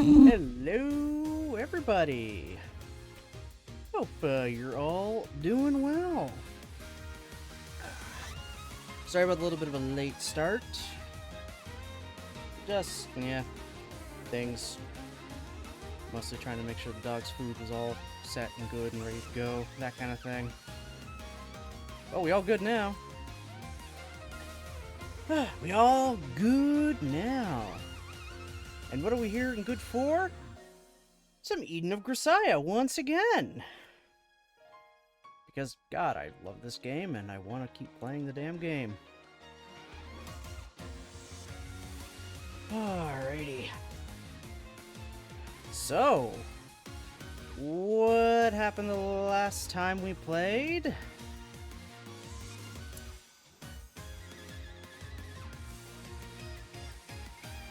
Hello, everybody. Hope you're all doing well. Sorry about a little bit of a late start. Just, things. Mostly trying to make sure the dog's food was all set and good and ready to go, that kind of thing. Oh, we all good now. We all good now. And what are we here and good for? Some eating of Grisaia once again. Because, God, I love this game and I want to keep playing the damn game. Alrighty. So, what happened the last time we played?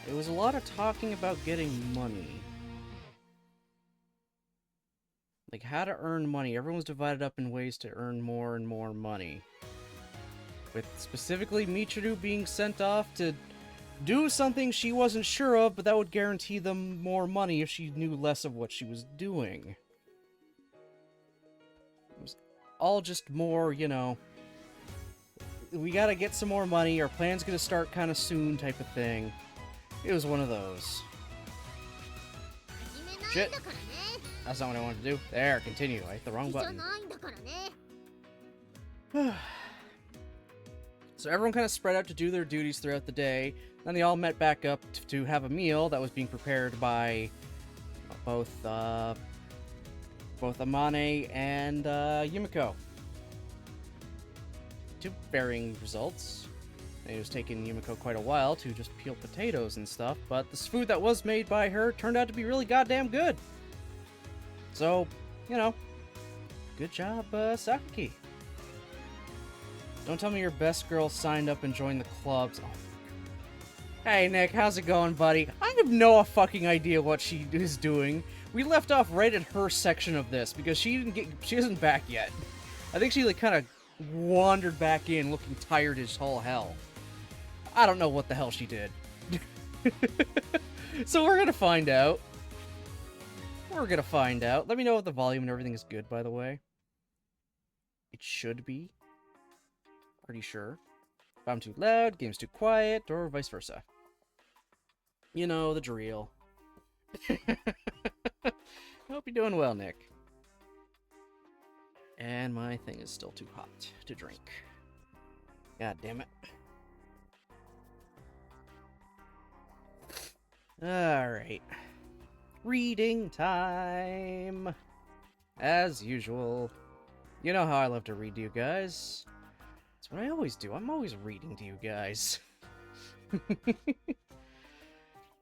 It was a lot of talking about getting money. Like, how to earn money. Everyone's divided up in ways to earn more and more money. With specifically Michiru being sent off to do something she wasn't sure of, but that would guarantee them more money if she knew less of what she was doing. It was all just more, you know, we gotta get some more money, our plan's gonna start kind of soon type of thing. It was one of those. Shit. That's not what I wanted to do. There, continue. I hit the wrong button. So everyone kind of spread out to do their duties throughout the day. Then they all met back up to have a meal that was being prepared by both Amane and Yumiko. To varying results. It was taking Yumiko quite a while to just peel potatoes and stuff, but this food that was made by her turned out to be really goddamn good. So, you know, good job, Sakaki. Don't tell me your best girl signed up and joined the clubs. Oh. Hey, Nick, how's it going, buddy? I have no fucking idea what she is doing. We left off right at her section of this because she isn't back yet. I think she like kind of wandered back in looking tired as all hell. I don't know what the hell she did. So we're gonna find out. We're gonna find out. Let me know if the volume and everything is good, by the way. It should be. Pretty sure. If I'm too loud, game's too quiet, or vice versa. You know, the drill. Hope you're doing well, Nick. And my thing is still too hot to drink. God damn it. Alright. Reading time. As usual. You know how I love to read to you guys. That's what I always do. I'm always reading to you guys.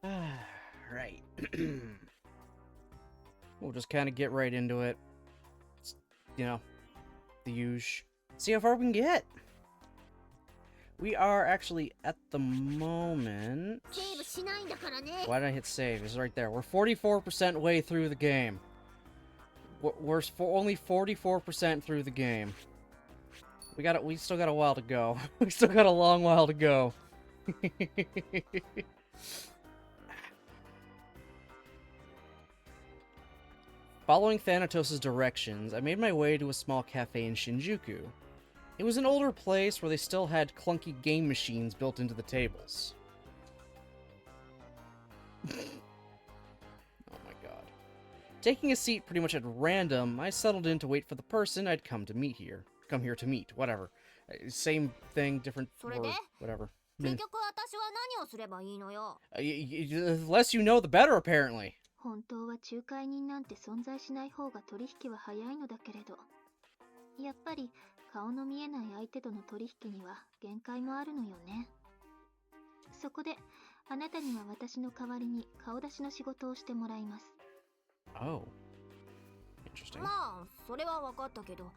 Alright. We'll just kind of get right into it. It's, you know, the usual. See how far we can get. We are actually at the moment. Why did I hit save? It's right there. We're 44% way through the game. We're only 44% through the game. We still got a while to go. We still got a long while to go. Following Thanatos' directions, I made my way to a small cafe in Shinjuku. It was an older place where they still had clunky game machines built into the tables. Oh my god. Taking a seat pretty much at random, I settled in to wait for the person I'd come here to meet, whatever. Same thing, different word, whatever. The less you know, the better, apparently. 本当は仲介人なんて存在しない方が取引は早いのだけれど、やっぱり顔の見えない相手との取引には限界もあるのよね。そこであなたには私の代わりに顔出しの仕事をしてもらいます。Oh. Interesting. まあ、それは分かったけど、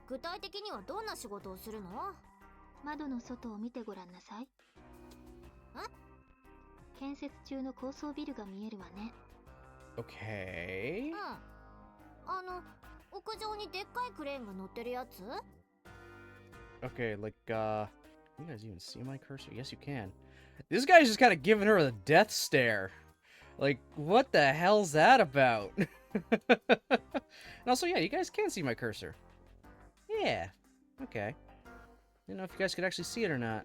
具体的にはどんな仕事をするの？窓の外を見てごらんなさい。建設中の高層ビルが見えるわね。Okay. 屋上にでっかいクレーンが乗ってるやつ？ Okay, like, you guys even see my cursor? Yes, you can. This guy's just kind of giving her the death stare. Like, what the hell's that about? And also, yeah, you guys can see my cursor. Yeah. Okay. Didn't know if you guys could actually see it or not.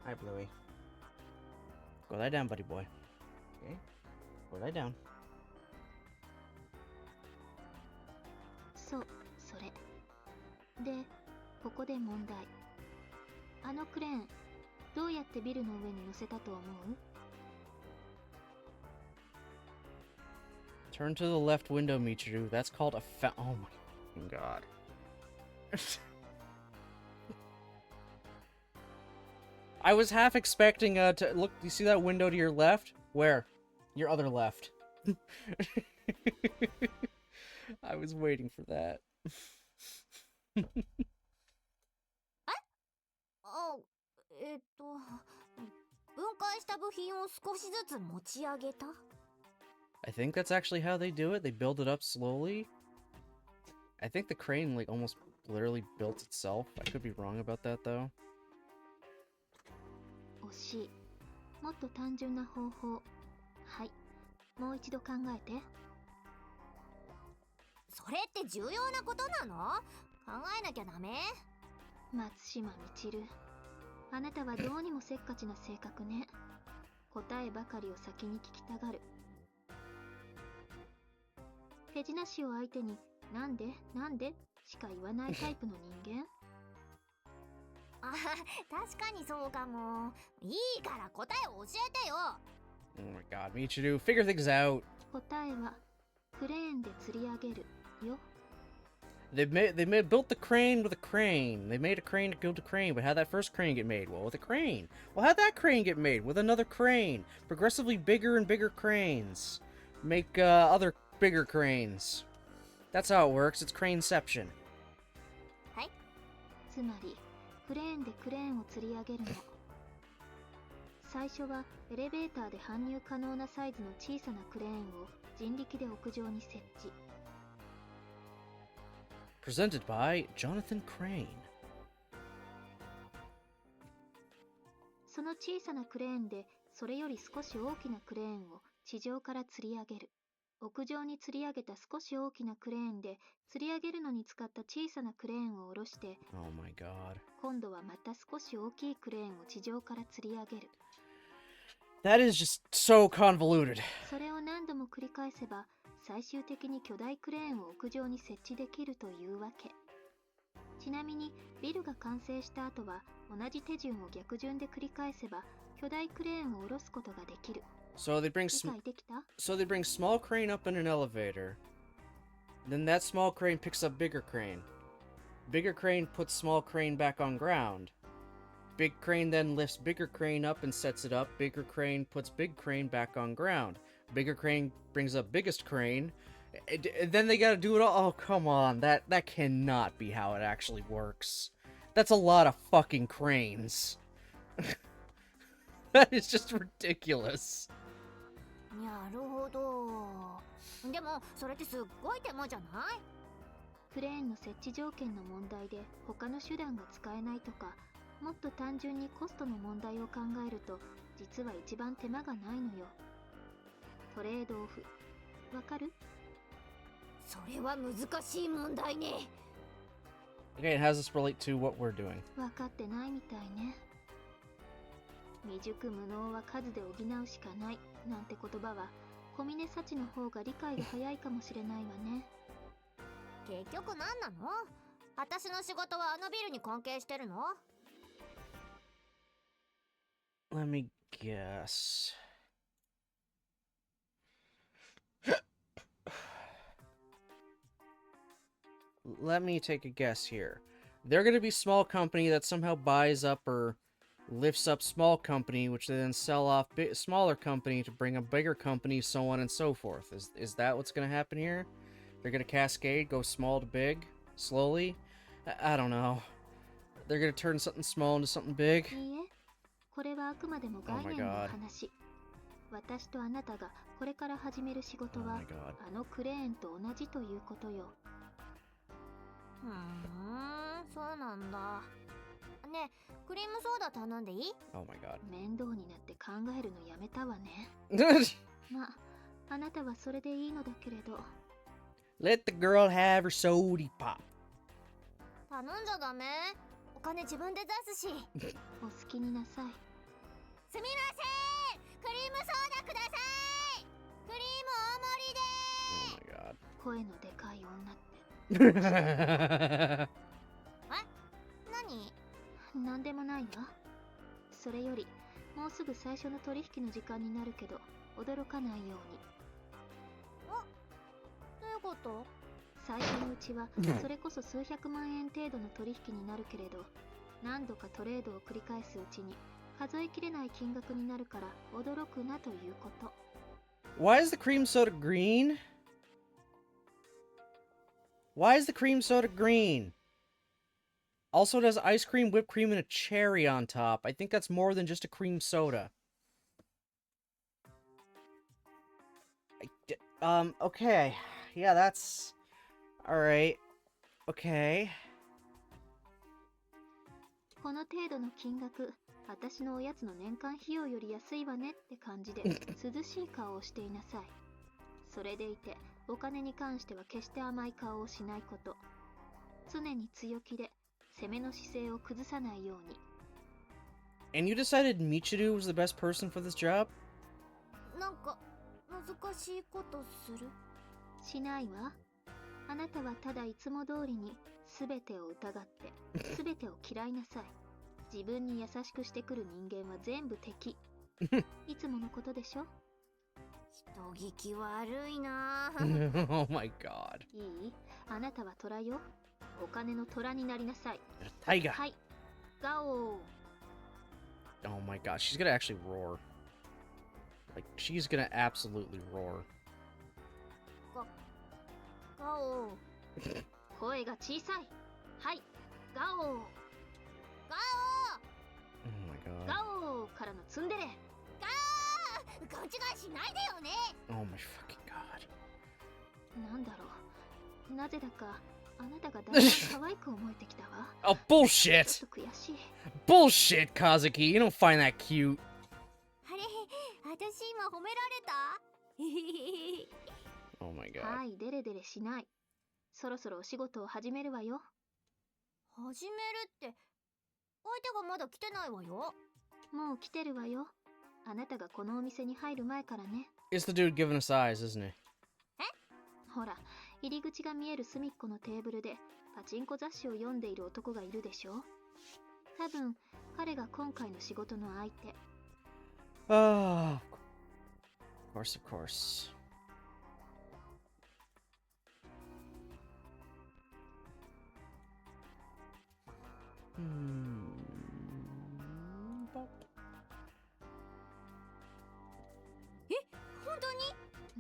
Hi, Bluey. Go lie down, buddy boy. Okay? Go lie down. そう、それ。で、ここで問題。あのクレーン、どうやってビルの上に乗せたと思う？ Turn to the left window, Michiru. That's called a oh my god. I was half expecting to look. You see that window to your left? Where? Your other left. I was waiting for that. あ、分解した部品を少しずつ持ち上げた？ I think that's actually how they do it. They build it up slowly. I think the crane like almost literally built itself. I could be wrong about that though. 惜しい。もっと単純な方法。はい。もう一度考えて。それって重要なことなの？考えなきゃダメ？松島みちる。あなたはどうにもせっかちな性格ね。答えばかりを先に聞きたがる。手品師を相手になんでしか言わないタイプの人間？あ、確かにそうかも。いいから答えを教えてよ。Oh my god, Michiru, figure things out. 答えはクレーンで吊り上げるよ。They built the crane with a crane. They made a crane to build a crane, but how'd that first crane get made? Well, with a crane. Well, how'd that crane get made? With another crane. Progressively bigger and bigger cranes. Make other bigger cranes. That's how it works. It's craneception. はい。つまりクレーンでクレーンを吊り上げるの。最初はエレベーターで搬入可能なサイズの小さなクレーンを人力で屋上に設置。Presented by Jonathan Crane. その小さなクレーンでそれより少し大きなクレーンを地上から吊り上げる。屋上に吊り上げた少し大きなクレーンで吊り上げるのに使った小さなクレーンを下ろして、Oh my god. 今度はまた少し大きいクレーンを地上から吊り上げる。That is just so convoluted. それを何度も繰り返せば最終的に巨大クレーンを屋上に設置できるというわけ。ちなみにビルが完成した後は同じ手順を逆順で繰り返せば巨大クレーンを下ろすことができる。So they bring 理解できた？ So they bring small crane up in an elevator. Then that small crane picks up bigger crane. Bigger crane puts small crane back on ground. Big crane then lifts bigger crane up and sets it up. Bigger crane puts big crane back on ground. Bigger crane brings up biggest crane. Then they gotta do it all. Oh, come on. That cannot be how it actually works. That's a lot of fucking cranes. That is just ridiculous. なるほど。でもそれってすっごい手間じゃない？クレーンの設置条件の問題で他の手段が使えないとか、もっと単純にコストの問題を考えると実は一番手間がないのよ。トレードオフ。わかる？それは難しい問題ね。Okay, and how does this relate to what we're doing? わかってないみたいね。未熟無能は数で補うしかないなんて言葉は小峰幸の方が理解が早いかもしれないわね。結局何なの？私の仕事はあのビルに関係してるの？ Let me guess. Let me take a guess here. They're going to be small company that somehow buys up or lifts up small company, which they then sell off smaller company to bring a bigger company, so on and so forth. Is that what's going to happen here? They're going to cascade, go small to big, slowly? I don't know. They're going to turn something small into something big? いいえ、これはあくまでも概念の話。私とあなたがこれから始める仕事は、あのクレーンと同じということよ。そうなんだ。ねえ、クリームソーダ頼んでいい？ Oh my god. 面倒になって考えるのやめたわね。 Let まあ、あなたはそれでいいのだけれど。 the girl have her sody pop. 頼んじゃダメ？お金自分で出すし。お好きになさい。すみません、クリームソーダください。クリーム大盛りで。 Oh my god. 声のでかい女って。何？なんでもないわ。それより、もうすぐ最初の取引の時間になるけど、驚かないように。どういうこと？最初のうちはそれこそ数百万円程度の取引になるけれど、何度かトレードを繰り返すうちに数えきれない金額になるから驚くなということ。 Why is the cream soda green? Why is the cream soda green? Also, it has ice cream, whipped cream, and a cherry on top. I think that's more than just a cream soda. Okay. Yeah, that's... Alright. Okay. この程度の金額、私のおやつの年間費用より安いわねって感じで涼しい顔をしていなさい。それでいて、お金に関しては決して甘い顔をしないこと。常に強気で攻めの姿勢を崩さないように。 And you decided Michiru was the best person for this job? なんか難しいことする？しないわ。あなたはただいつも通りに全てを疑って全てを嫌いなさい。自分に優しくしてくる人間は全部敵。いつものことでしょ。人聞き悪いな。Oh my god. いい？あなたは虎よ。お金の虎になりなさい。 Tiger. はい。ガオー。 Oh my god, she's gonna actually roar. Like, she's gonna absolutely roar. ガオー。声が小さい。はい。ガオー。ガオー。 Oh my god. ガオーからのツンデレ。ガオー。勘違いしないでよね。 Oh my fucking god. なんだろう。なぜだかあなたがだんだん可愛く思えてきたわ。Oh, ち bullshit! ょっと悔しい。 Bullshit, Kazuki! You don't find that cute. あれ、私今褒められた？ Oh my god. はい、デレデレしない。そろそろお仕事を始めるわよ。始めるって、相手がまだ来てないわよ。もう来てるわよ。あなたがこのお店に入る前からね。 It's the dude giving us eyes, isn't he? ほら、入り口が見える隅っこのテーブルでパチンコ雑誌を読んでいる男がいるでしょ。多分、彼が今回の仕事の相手。Oh, of course, of course. Bop. 本当に？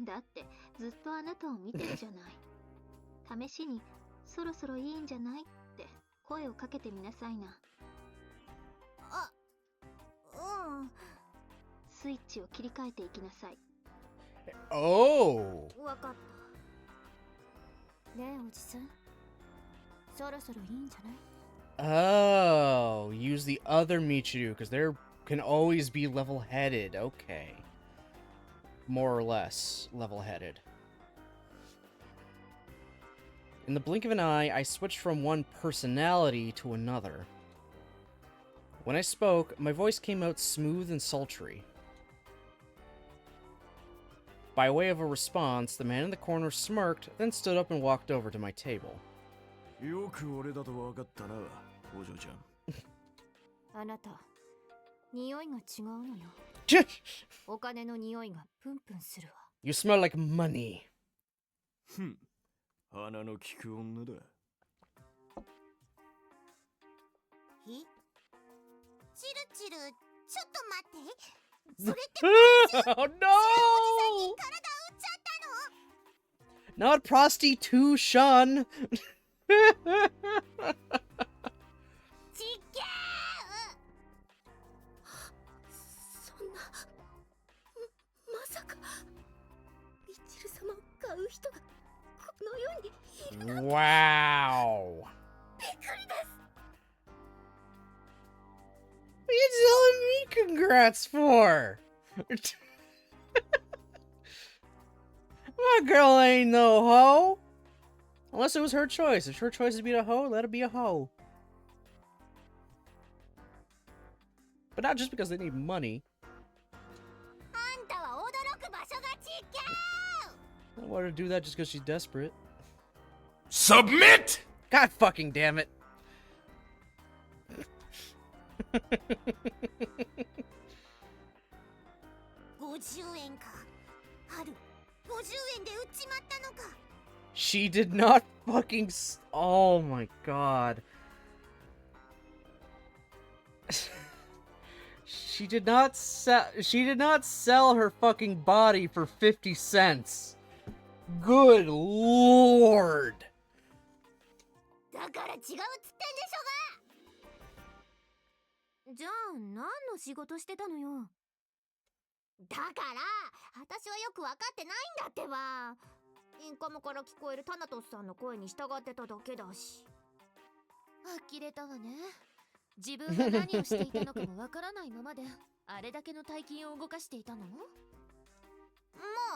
だってずっとあなたを見てるじゃない。試しにそろそろいいんじゃないって声をかけてみなさいな。あ、うん。スイッチを切り替えていきなさい。 Oh! わかった。ねえおじさん、そろそろいいんじゃない？ Oh, use the other Michiru, because there can always be level-headed. Okay. More or less level-headed. In the blink of an eye, I switched from one personality to another. When I spoke, my voice came out smooth and sultry. By way of a response, the man in the corner smirked, then stood up and walked over to my table. よく俺だと分かったな、お嬢ちゃん。あなた、匂いが違うのよ。お金の匂いがプンプンするわ。You smell like money. ふん、鼻の利く女だ。チルチル、ちょっと待って。それって Oh no! Not prostitution! ちっけー。そんな、まさかミッチル様を買う人がこの世にいるなんて。 Wow! びっくりです。Democrats for? My girl ain't no hoe. Unless it was her choice. If her choice is to be a hoe, let her be a hoe. But not just because they need money. あんたは驚く場所が違う。 I don't want her to do that just because she's desperate. Submit! God fucking damn it. 50円か。春、50円で売っちまったのか。 She did not fucking oh my god. She did not sell her fucking body for 50 cents. Good lord. だから違うっつってんでしょが。じゃあ何の仕事してたのよ。だから私はよく分かってないんだってば。インカムから聞こえるタナトスさんの声に従ってただけだし。呆れたわね。自分が何をしていたのかもわからないままであれだけの大金を動かしていたの？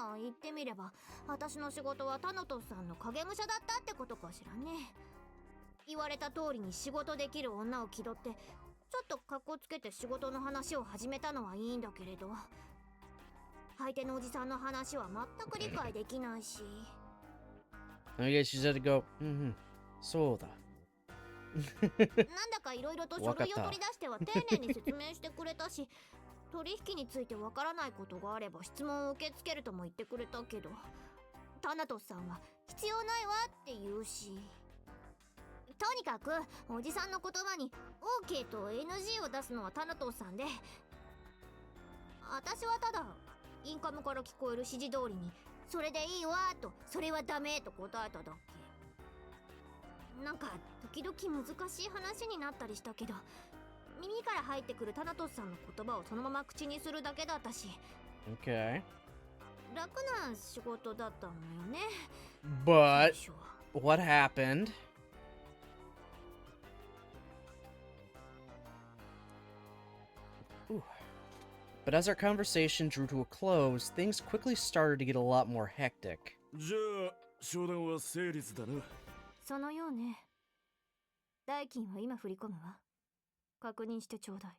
まあ言ってみれば私の仕事はタナトスさんの影武者だったってことかしらね。言われた通りに仕事できる女を気取ってちょっとカッコつけて仕事の話を始めたのはいいんだけれど、相手のおじさんの話は全く理解できないし。I guess she said to go,そうだ。なんだかいろいろと書類を取り出しては丁寧に説明してくれたし、取引についてわからないことがあれば質問を受け付けるとも言ってくれたけど、タナトスさんは必要ないわって言うし。とにかくおじさんの言葉に OK と NG を出すのはタナトスさんで、私はただインカムから聞こえる指示通りにそれでいいわとそれはダメと答えただけ。なんか時々難しい話になったりしたけど、耳から入ってくるタナトスさんの言葉をそのまま口にするだけだったし、 Okay. 楽な仕事だったのよね。 But 最初は。 what happened? Ooh. But as our conversation drew to a close, things quickly started to get a lot more hectic. じゃあ商談は成立だな。そのようね。代金は今振り込むわ。確認してちょうだい。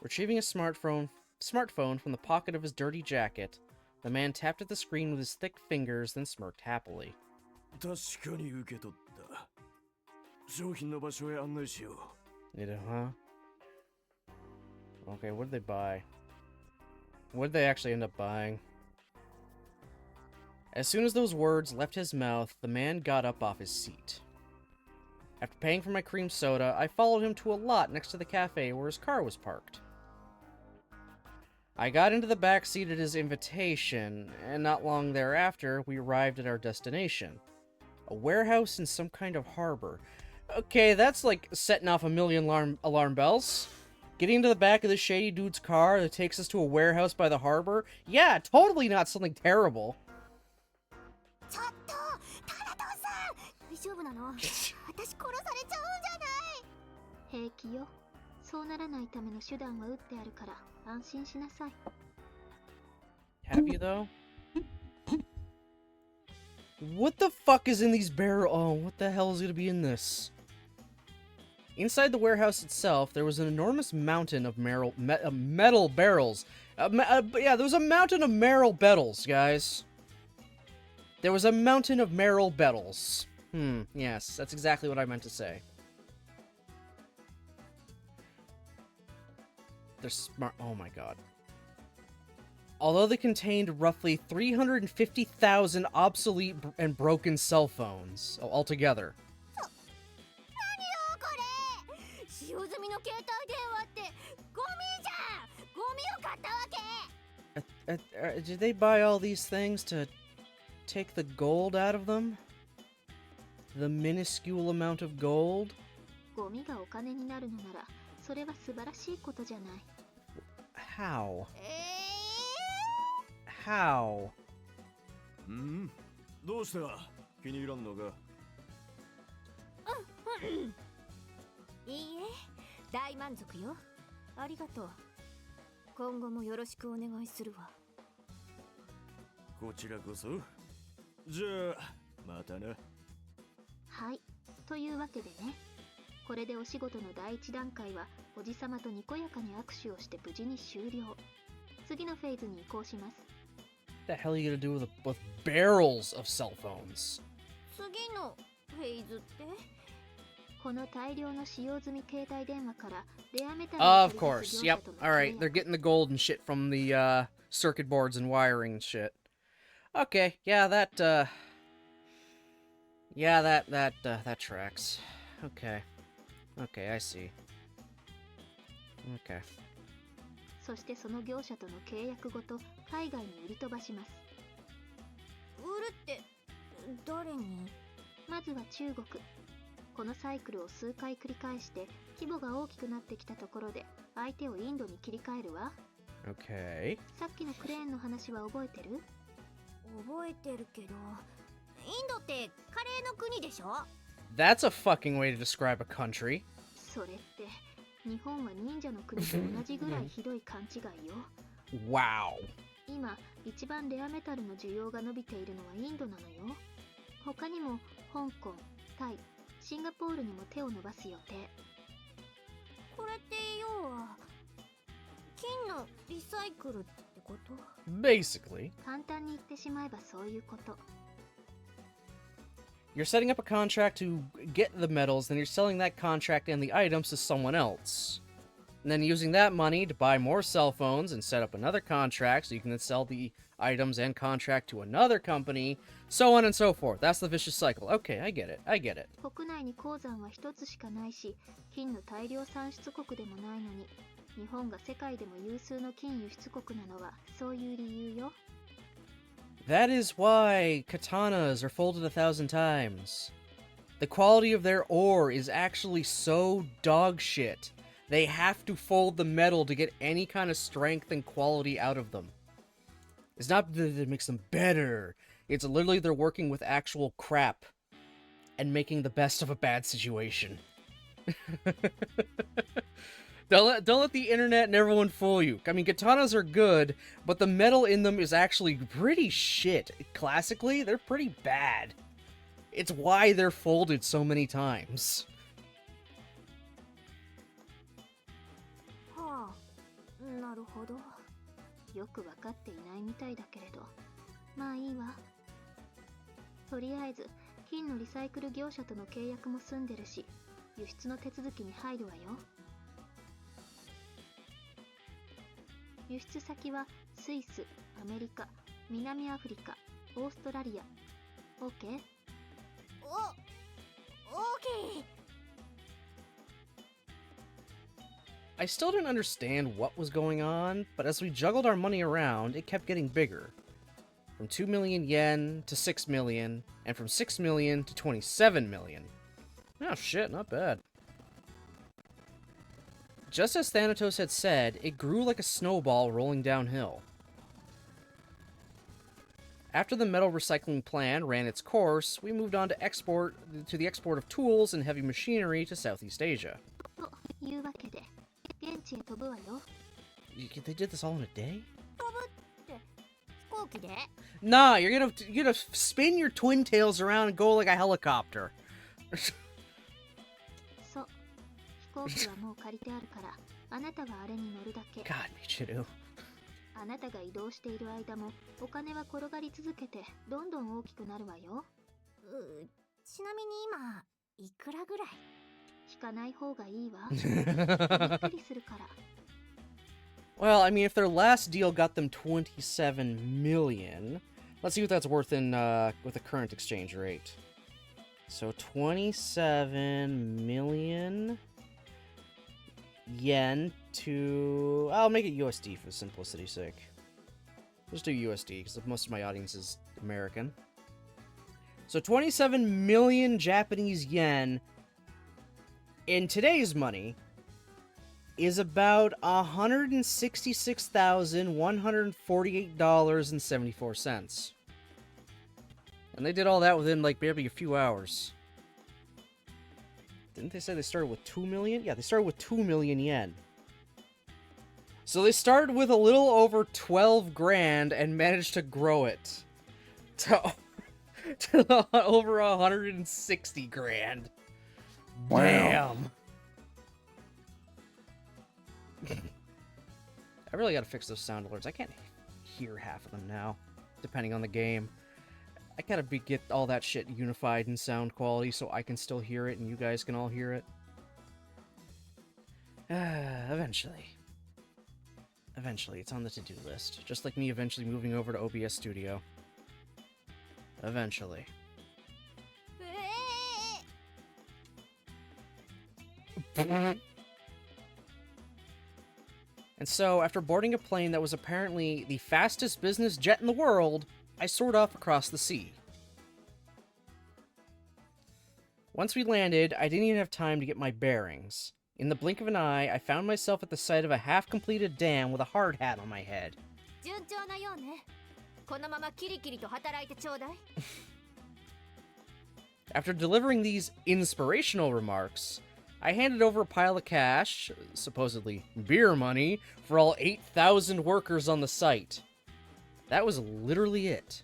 Retrieving a smartphone from the pocket of his dirty jacket, the man tapped at the screen with his thick fingers, then smirked happily. 確かに受け取った。商品の場所へ案内しよう。 Did it, huh? Okay, what did they buy? What did they actually end up buying? As soon as those words left his mouth, the man got up off his seat. After paying for my cream soda, I followed him to a lot next to the cafe where his car was parked. I got into the back seat at his invitation, and not long thereafter, we arrived at our destination. A warehouse in some kind of harbor. Okay, that's like setting off a million alarm bells. Getting into the back of the shady dude's car that takes us to a warehouse by the harbor? Yeah, totally not something terrible. ちょっとタナトスさん、大丈夫なの？私殺されちゃうんじゃない？平気よ。そうならないための手段は打ってあるから安心しなさい。 Have you, though? What the fuck is in these barrels? Oh, what the hell is gonna be in this? Inside the warehouse itself, there was an enormous mountain of metal barrels. Yeah, there was a mountain of metal bettles, guys. There was a mountain of metal bettles. Yes, that's exactly what I meant to say. They're smart. Oh my god. Although they contained roughly 350,000 obsolete and broken cell phones altogether. 何よこれ？使用済みの携帯電話ってゴミじゃん！ゴミを買ったわけ？ Did they buy all these things to take the gold out of them? The minuscule amount of gold? ゴミがお金になるのなら、それは素晴らしいことじゃない。How? How? どうした？気に入らんのか？いいえ、大満足よ。ありがとう。今後もよろしくお願いするわ。こちらこそ。じゃあまたな。はい、というわけでね、これでお仕事の第一段階はおじさまとにこやかに握手をして無事に終了。次のフェーズに移行します。 What the hell are you gonna do with barrels of cell phones? 次のフェーズって？この大量の使用済み携帯電話からレアメタル Of の course. 取引 Yep. 業者との All right. 契 They're 約 getting the gold and shit from the circuit boards and wiring and shit. Okay. Yeah, that tracks. Okay. Okay, I see. Okay. そしてその業者との契約ごと海外に売り飛ばします。売るって誰に？まずは中国。このサイクルを数回繰り返して規模が大きくなってきたところで相手をインドに切り替えるわ。 Okay. さっきのクレーンの話は覚えてる？覚えてるけど、インドってカレーの国でしょ？ That's a fucking way to describe a country. それって日本は忍者の国と同じぐらいひどい勘違いよ。 Wow. 今一番レアメタルの需要が伸びているのはインドなのよ。他にも香港、タイ、シンガポールにも手を伸ばす予定。これって要は金のリサイクルってこと？ Basically. 簡単に言ってしまえばそういうこと。 You're setting up a contract to get the metals, then you're selling that contract and the items to someone else. And then using that money to buy more cell phones and set up another contract so you can then sell the items and contract to another company, so on and so forth. That's the vicious cycle. Okay, I get it. I get it. 国内に鉱山は一つしかないし、金の大量産出国でもないのに、日本が世界でも有数の金輸出国なのはそういう理由よ。 That is why katanas are folded 1,000 times. The quality of their ore is actually so dog shit. They have to fold the metal to get any kind of strength and quality out of them. It's not that it makes them better. It's literally they're working with actual crap and making the best of a bad situation. Don't let the internet and everyone fool you. I mean, katanas are good, but the metal in them is actually pretty shit. Classically, they're pretty bad. It's why they're folded so many times. はあ、なるほど。よくわかっていないみたいだけれど、まあいいわ。とりあえず金のリサイクル業者との契約も済んでるし、輸出の手続きに入るわよ。輸出先はスイス、アメリカ、南アフリカ、オーストラリア。 OK？ オーケー。 I still didn't understand what was going on, but as we juggled our money around, it kept getting bigger. From 2 million yen to 6 million, and from 6 million to 27 million. Oh shit, not bad. Just as Thanatos had said, it grew like a snowball rolling downhill. After the metal recycling plan ran its course, we moved on to the export of tools and heavy machinery to Southeast Asia. というわけで現地へ飛ぶわよ。 They did this all in a day? 飛ぶって飛行機で？ Nah, you're gonna spin your twin tails around and go like a helicopter. そう、飛行機はもう借りてあるからあなたはあれに乗るだけ。 God, Michiru. あなたが移動している間もお金は転がり続けてどんどん大きくなるわよ。ちなみに今いくらぐらい？聞かない方がいいわ。びっくりするから。 Well, I mean, if their last deal got them 27 million, let's see what that's worth in with the current exchange rate. So 27 million yen to... I'll make it USD for simplicity's sake. Just do USD, because most of my audience is American. So 27 million Japanese yen in today's money is about $166,148.74. And they did all that within, like, maybe a few hours. Didn't they say they started with 2 million? Yeah, they started with 2 million yen. So they started with a little over 12 grand and managed to grow it to, to over 160 grand. Wow. Damn. I really gotta fix those sound alerts. I can't hear half of them now, depending on the game. I gotta get all that shit unified in sound quality so I can still hear it and you guys can all hear it. Eventually. Eventually, it's on the to-do list. Just like me eventually moving over to OBS Studio. Eventually. And so, after boarding a plane that was apparently the fastest business jet in the world, I soared off across the sea. Once we landed, I didn't even have time to get my bearings. In the blink of an eye, I found myself at the site of a half-completed dam with a hard hat on my head. 順調なようね。このままキリキリと働いてちょうだい。 After delivering these inspirational remarks, I handed over a pile of cash, supposedly beer money, for all 8,000 workers on the site. That was literally it.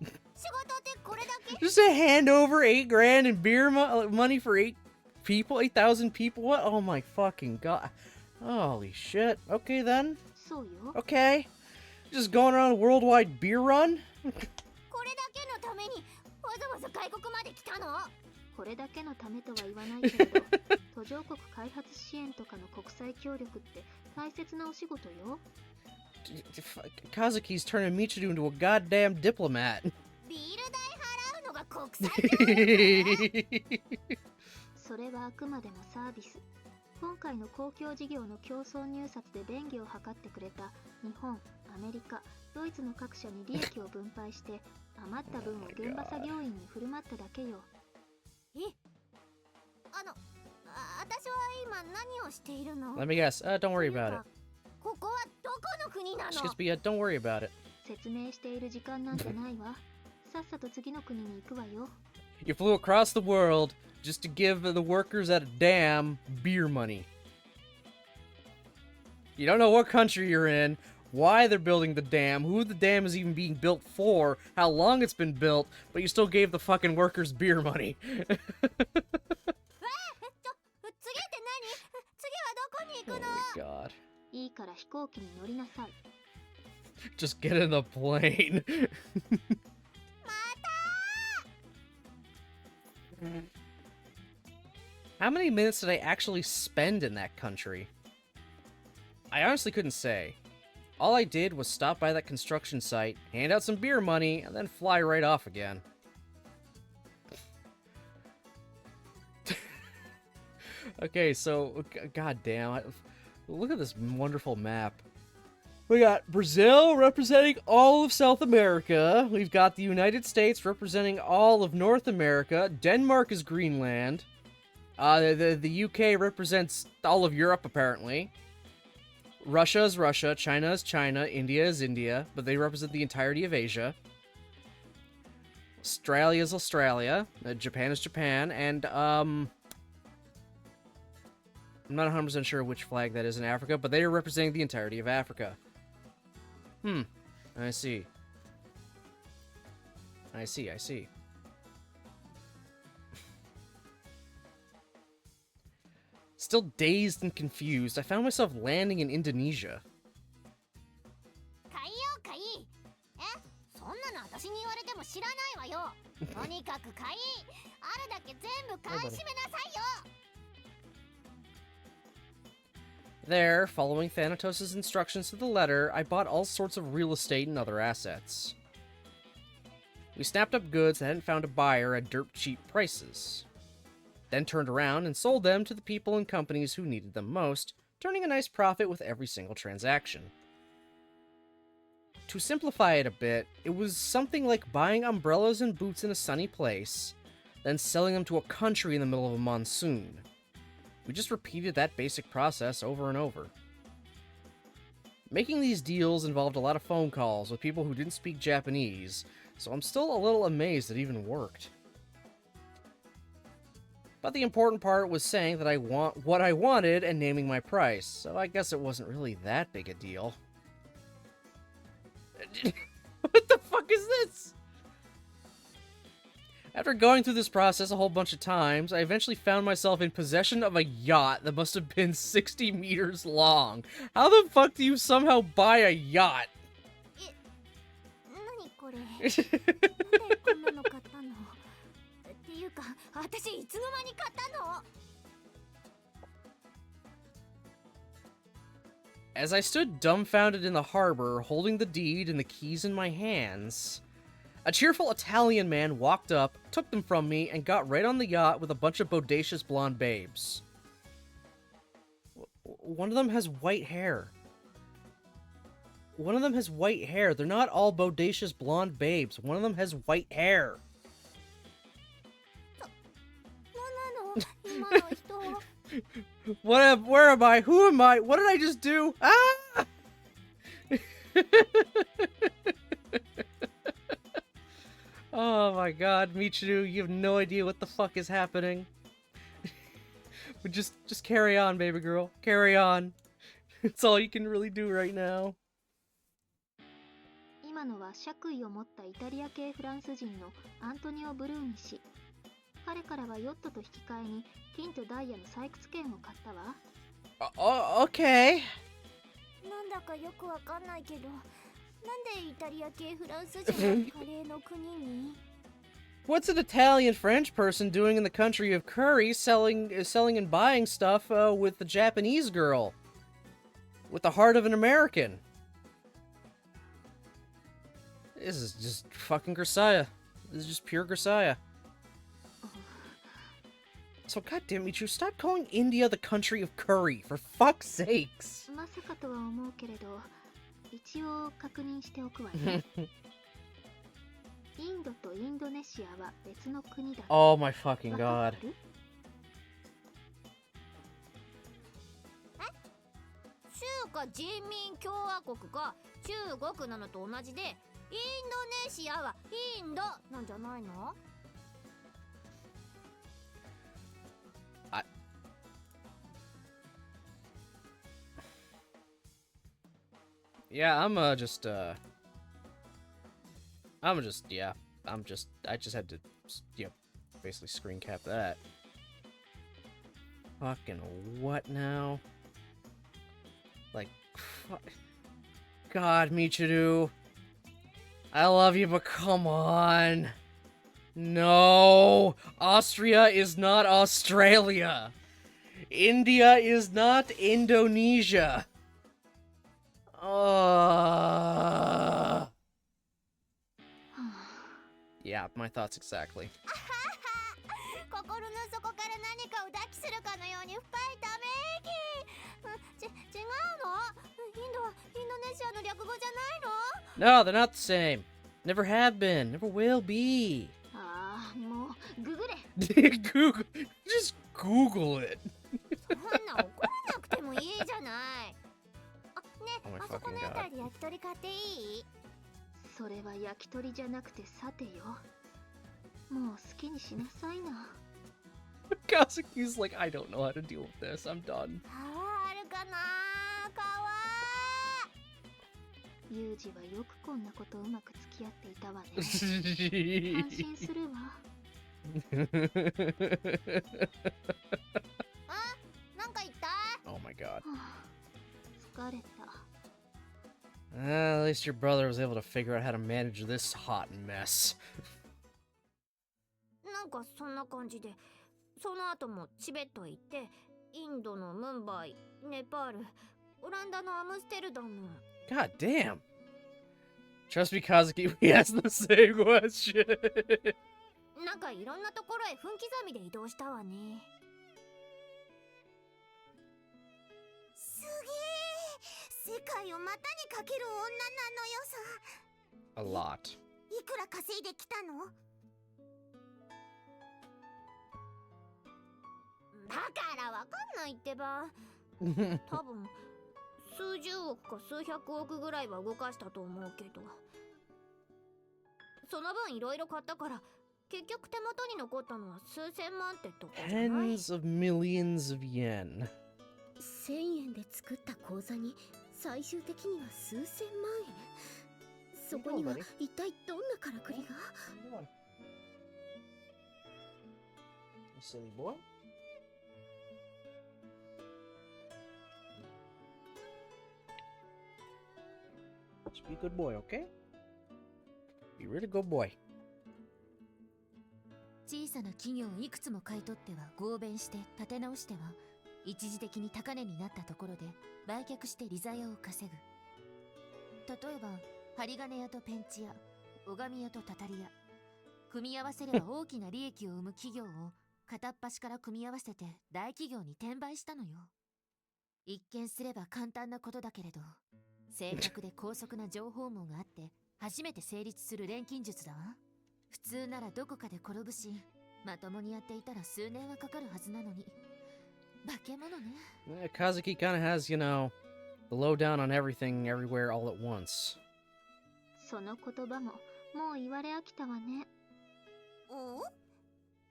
仕事ってこれだけ？ Just to hand over 8 grand in beer money for 8 people? 8,000 people? What? Oh my fucking god. Holy shit. Okay then. そうよ。 Okay. Just going on a worldwide beer run? これだけのためにわざわざ外国まで来たの？これだけのためとは言わないけれど、途上国開発支援とかの国際協力って大切なお仕事よ。Kazuki's turning Michiru into a goddamn diplomat. ビール代払うのが国際協力？それはあくまでもサービス。今回の公共事業の競争入札で便宜を図ってくれた日本、アメリカ、ドイツの各社に利益を分配して余った分を現場作業員に振る舞っただけよ。え？私は今何をしているの？ Let me guess. Don't worry about it. ここはどこの国なの？ Excuse me, don't worry about it. 説明している時間なんてないわ。さっさと次の国に行くわよ。You flew across the world just to give the workers at a dam beer money. You don't know what country you're in, why they're building the dam, who the dam is even being built for, how long it's been built, but you still gave the fucking workers beer money. 次って何？次はどこに行くの？ Oh my god. いいから飛行機に乗りなさい。 Just get in the plane. How many minutes did I actually spend in that country? I honestly couldn't say. All I did was stop by that construction site, hand out some beer money, and then fly right off again. Okay, so, goddamn, look at this wonderful map. We got Brazil representing all of South America. We've got the United States representing all of North America. Denmark is Greenland. The UK represents all of Europe, apparently. Russia is Russia. China is China. India is India. But they represent the entirety of Asia. Australia is Australia. Japan is Japan. And, I'm not 100% sure which flag that is in Africa, but they are representing the entirety of Africa. I see. I see. Still dazed and confused, I found myself landing in Indonesia. 買いよ買い。そんなの私に言われても知らないわよ。とにかく買い。あるだけ全部買い占めなさいよ。 There, following Thanatos' instructions to the letter, I bought all sorts of real estate and other assets. We snapped up goods that hadn't found a buyer at dirt cheap prices. Then turned around and sold them to the people and companies who needed them most, turning a nice profit with every single transaction. To simplify it a bit, it was something like buying umbrellas and boots in a sunny place, then selling them to a country in the middle of a monsoon. We just repeated that basic process over and over. Making these deals involved a lot of phone calls with people who didn't speak Japanese, so I'm still a little amazed it even worked. But the important part was saying that I want what I wanted and naming my price, so I guess it wasn't really that big a deal. What the fuck is this? After going through this process a whole bunch of times, I eventually found myself in possession of a yacht that must have been 60 meters long. How the fuck do you somehow buy a yacht? 何これなんでこんなの買ったのっていうか私いつの間に買ったの As I stood dumbfounded in the harbor, holding the deed and the keys in my hands, a cheerful Italian man walked up, took them from me, and got right on the yacht with a bunch of bodacious blonde babes. One of them has white hair. One of them has white hair. They're not all bodacious blonde babes. One of them has white hair. 何なの今の人 Where am I? Who am I? What did I just do? Ah! Oh my god, Michiru, you have no idea what the fuck is happening. But just carry on, baby girl. Carry on. It's all you can really do right now. 今のは爵位を持ったイタリア系フランス人のアントニオ・ブルーニ氏。彼からはヨットと引き換えに金とダイヤの採掘権を買ったわ。Okay. なんだかよくわかんないけどなんでイタリア系フランス人がカレーの国に What's an Italian French person doing in the country of curry, selling and buying stuff with the Japanese girl? With the heart of an American. This is just fucking Grisaia. This is just pure Grisaia. So goddamn Michu, stop calling India the country of curry, for fuck's sakes. まさかとは思うけれど、一応確認しておくわね。インドとインドネシアは別の国だ。Oh my fucking god. 中華人民共和国が中国なのと同じでインドネシアはインドなんじゃないの Yeah, I just had to, basically screen cap that. Fucking what now? Like, God, Michiru. I love you, but come on. No! Austria is not Australia! India is not Indonesia! Yeah, my thoughts exactly. 心の底から何かを抱きするかのように深いため息違うのインドはインドネシアの略語じゃないの No, they're not the same. Never have been. Never will be. ああ、もうググれ。Google. Just Google it. そんな怒らなくてもいいじゃない。あ、ね、 Oh my あそこの fucking あたりで焼き鳥買っていい？それは焼き鳥じゃなくてさてよ。もう好きにしなさいな。Kazuki's like, I don't know how to deal with this. I'm done. あるかなかわユージはよくこんなことうまく付き合っていたわね。感心するわ。あ、なんか言った Oh my god. はあ、疲れた。At least your brother was able to figure out how to manage this hot mess. なんかそんな感じでその後もチベットへ行ってインドのムンバイ、ネパール、オランダのアムステルダム God damn. Trust me, Kazuki, we asked the same question. なんかいろんなところへ分刻みで移動したわねすげえ世界を股にかける女なのよさ A lot. いくら稼いできたのだからわかんないってば多分数十億か数百億ぐらいは動かしたと思うけどその分いろいろ買ったから結局手元に残ったのは数千万ってとこじゃない？ Tens of millions of yen. 1000円で作った口座に最終的には数千万円。そこには一体どんなからくりが？ You silly boy. Just be a good boy, okay? Be a really good boy. 小さな企業をいくつも買い取っては合弁して立て直しては一時的に高値になったところで売却して利ザヤを稼ぐ。例えば針金屋とペンチ屋、拝み屋とたたり屋、組み合わせれば大きな利益を生む企業を片っ端から組み合わせて大企業に転売したのよ。一見すれば簡単なことだけれど、正確で高速な情報網があって初めて成立する錬金術だわ。普通ならどこかで転ぶし、まともにやっていたら数年はかかるはずなのに。化け物ね。Kazuki kind of has, you know, the lowdown on everything, everywhere, all at once. その言葉ももう言われ飽きたわね。お？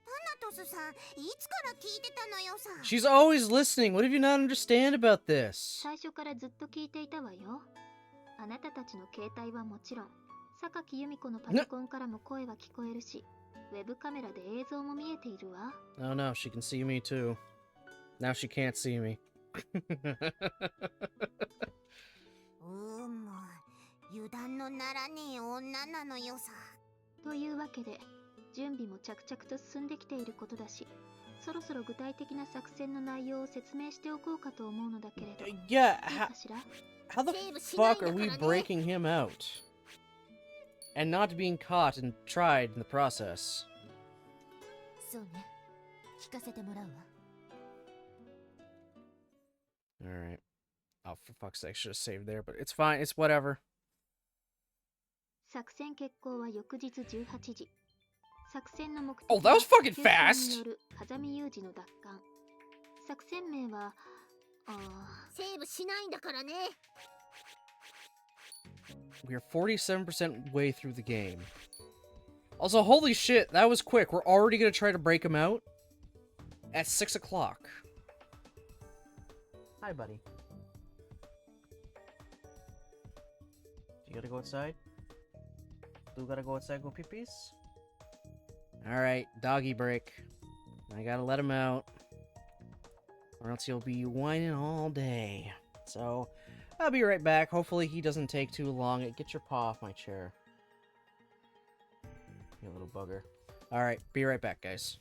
タナトスさん、いつから聞いてたのよさ。She's always listening. What do you not understand about this? 最初からずっと聞いていたわよ。あなたたちの携帯はもちろん、榊由美子のパソコンからも声は聞こえるし、ウェブカメラで映像も見えているわ。Oh no, she can see me too. Now she can't see me. 油断のならねえ女なのよさ。というわけで、準備も着々と進んできていることだし、そろそろ具体的な作戦の内容を説明しておこうかと思うのだけれど。Yeah, どうかしら？ how the fuck are we breaking him out? And not being caught and tried in the process. そうね。聞かせてもらうわ。Alright. Oh, for fuck's sake, I should have saved there, but it's fine, it's whatever. 作戦決行は翌日18時。作戦の目的 Oh, that was fucking は fast! による風見有事の奪還。作戦名は、セーブしないんだからね。We are 47% way through the game. Also, holy shit, that was quick. We're already gonna try to break him out at 6 o'clock. Hi, buddy. You gotta go outside? You gotta go outside, go pee-pees? Alright, doggy break. I gotta let him out. Or else he'll be whining all day. So, I'll be right back. Hopefully he doesn't take too long. Get your paw off my chair. You little bugger. Alright, be right back, guys.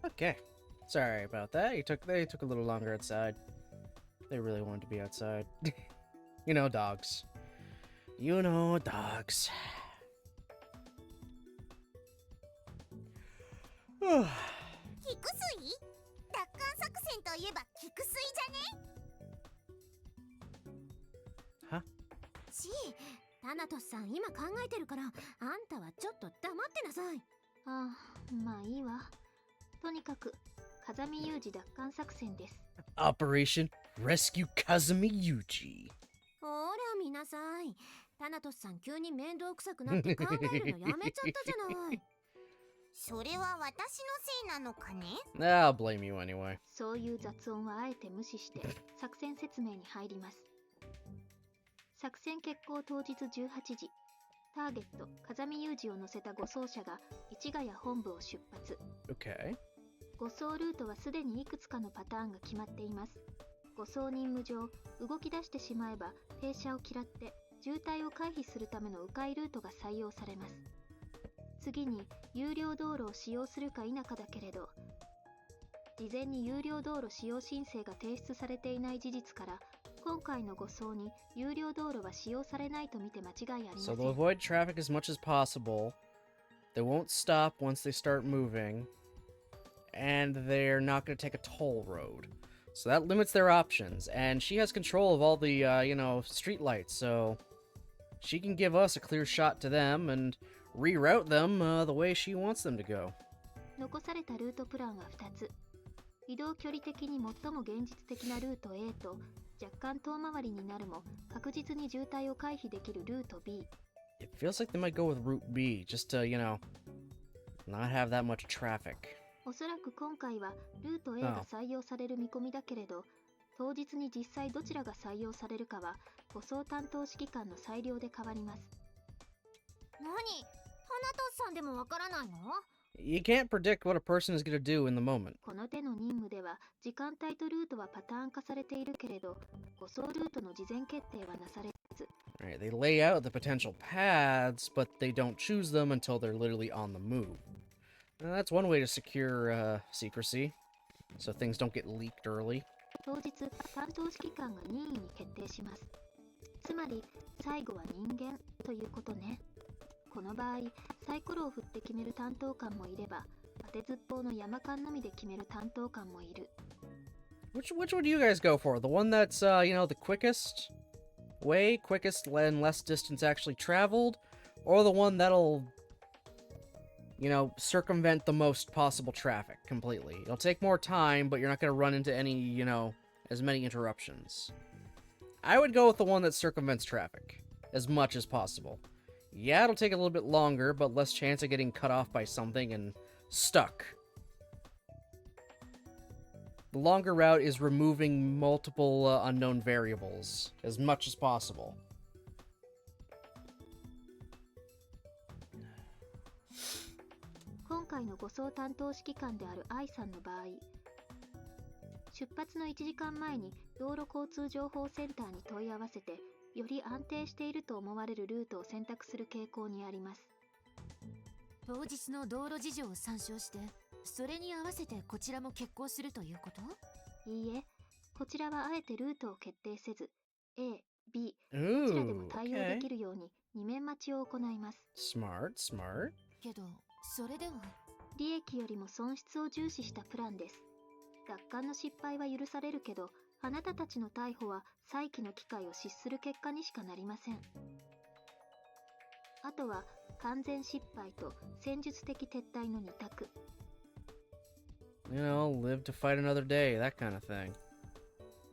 Okay. Sorry about that. They took a little longer outside. They really wanted to be outside. You know, dogs. You know, dogs. 菊水奪還作戦といえば菊水じゃねはしタナトスさん今考えてるからあんたはちょっと黙ってなさい。ああ、まあいいわ。とにかく風見有事奪還作戦です。 Operation Rescue Kazumi Yuji. ほら見なさい。タナトスさん急に面倒くさくなって考えるのやめちゃったじゃない。それは私のせいなのかね。 I'll blame you anyway. そういう雑音はあえて無視して作戦説明に入ります。作戦決行当日18時、ターゲット風見有事を乗せた護送車が市ヶ谷本部を出発。 Okay. 護送ルートはすでにいくつかのパターンが決まっています。護送任務上、動き出してしまえば停車を嫌って渋滞を回避するための迂回ルートが採用されます。次に有料道路を使用するか否かだけれど、事前に有料道路使用申請が提出されていない事実から今回の護送に有料道路は使用されないと見て間違いありませ So ん。 they'll avoid traffic as much as possible. They won't stop once they start moving. And they're not going to take a toll road. So that limits their options. And she has control of all the, street lights. So she can give us a clear shot to them and reroute them the way she wants them to go. 残されたルートプランは2つ。移動距離的に最も現実的なルート A と若干遠回りになるも確実に渋滞を回避できるルート B。 It feels like they might go with Route B, just to, not have that much traffic. おそらく今回はルート A が採用される見込みだけれど、当日に実際どちらが採用されるかは護送担当指揮官の裁量で変わります。何タナトスさんでもわからないの？ You can't predict what a person is going to do in the moment. この手の任務では時間帯とルートはパターン化されているけれど、護送ルートの事前決定はなされず、 Right, they lay out the potential paths, but they don't choose them until they're literally on the move. And that's one way to secure secrecy, so things don't get leaked early. 当日担当指揮官が任意に決定します。つまり最後は人間ということね。この場合サイコロを振って決める担当官もいれば、当てずっぽうの山間のみで決める担当官もいる。 Which one do you guys go for? The one that's, the quickest way, quickest and less distance actually traveled? Or the one that'll, circumvent the most possible traffic completely? It'll take more time, but you're not going to run into any, as many interruptions. I would go with the one that circumvents traffic as much as possible. Yeah, it'll take a little bit longer, but less chance of getting cut off by something and stuck. The longer route is removing multiple unknown variables as much as possible. 今回の護送担当指揮官である愛さんの場合、出発の1時間前に道路交通情報センターに問い合わせて、より安定していると思われるルートを選択する傾向にあります。当日の道路事情を参照して、それに合わせてこちらも決行するということ？いいえ、こちらはあえてルートを決定せず、A、B、どちらで Ooh, も対応できるように2面待ちを行います。 smart, smart. けど、それでは利益よりも損失を重視したプランです。奪還の失敗は許されるけど、あなたたちの逮捕は再起の機会を失する結果にしかなりません。あとは完全失敗と戦術的撤退の2択。Live to fight another day, that kind of thing.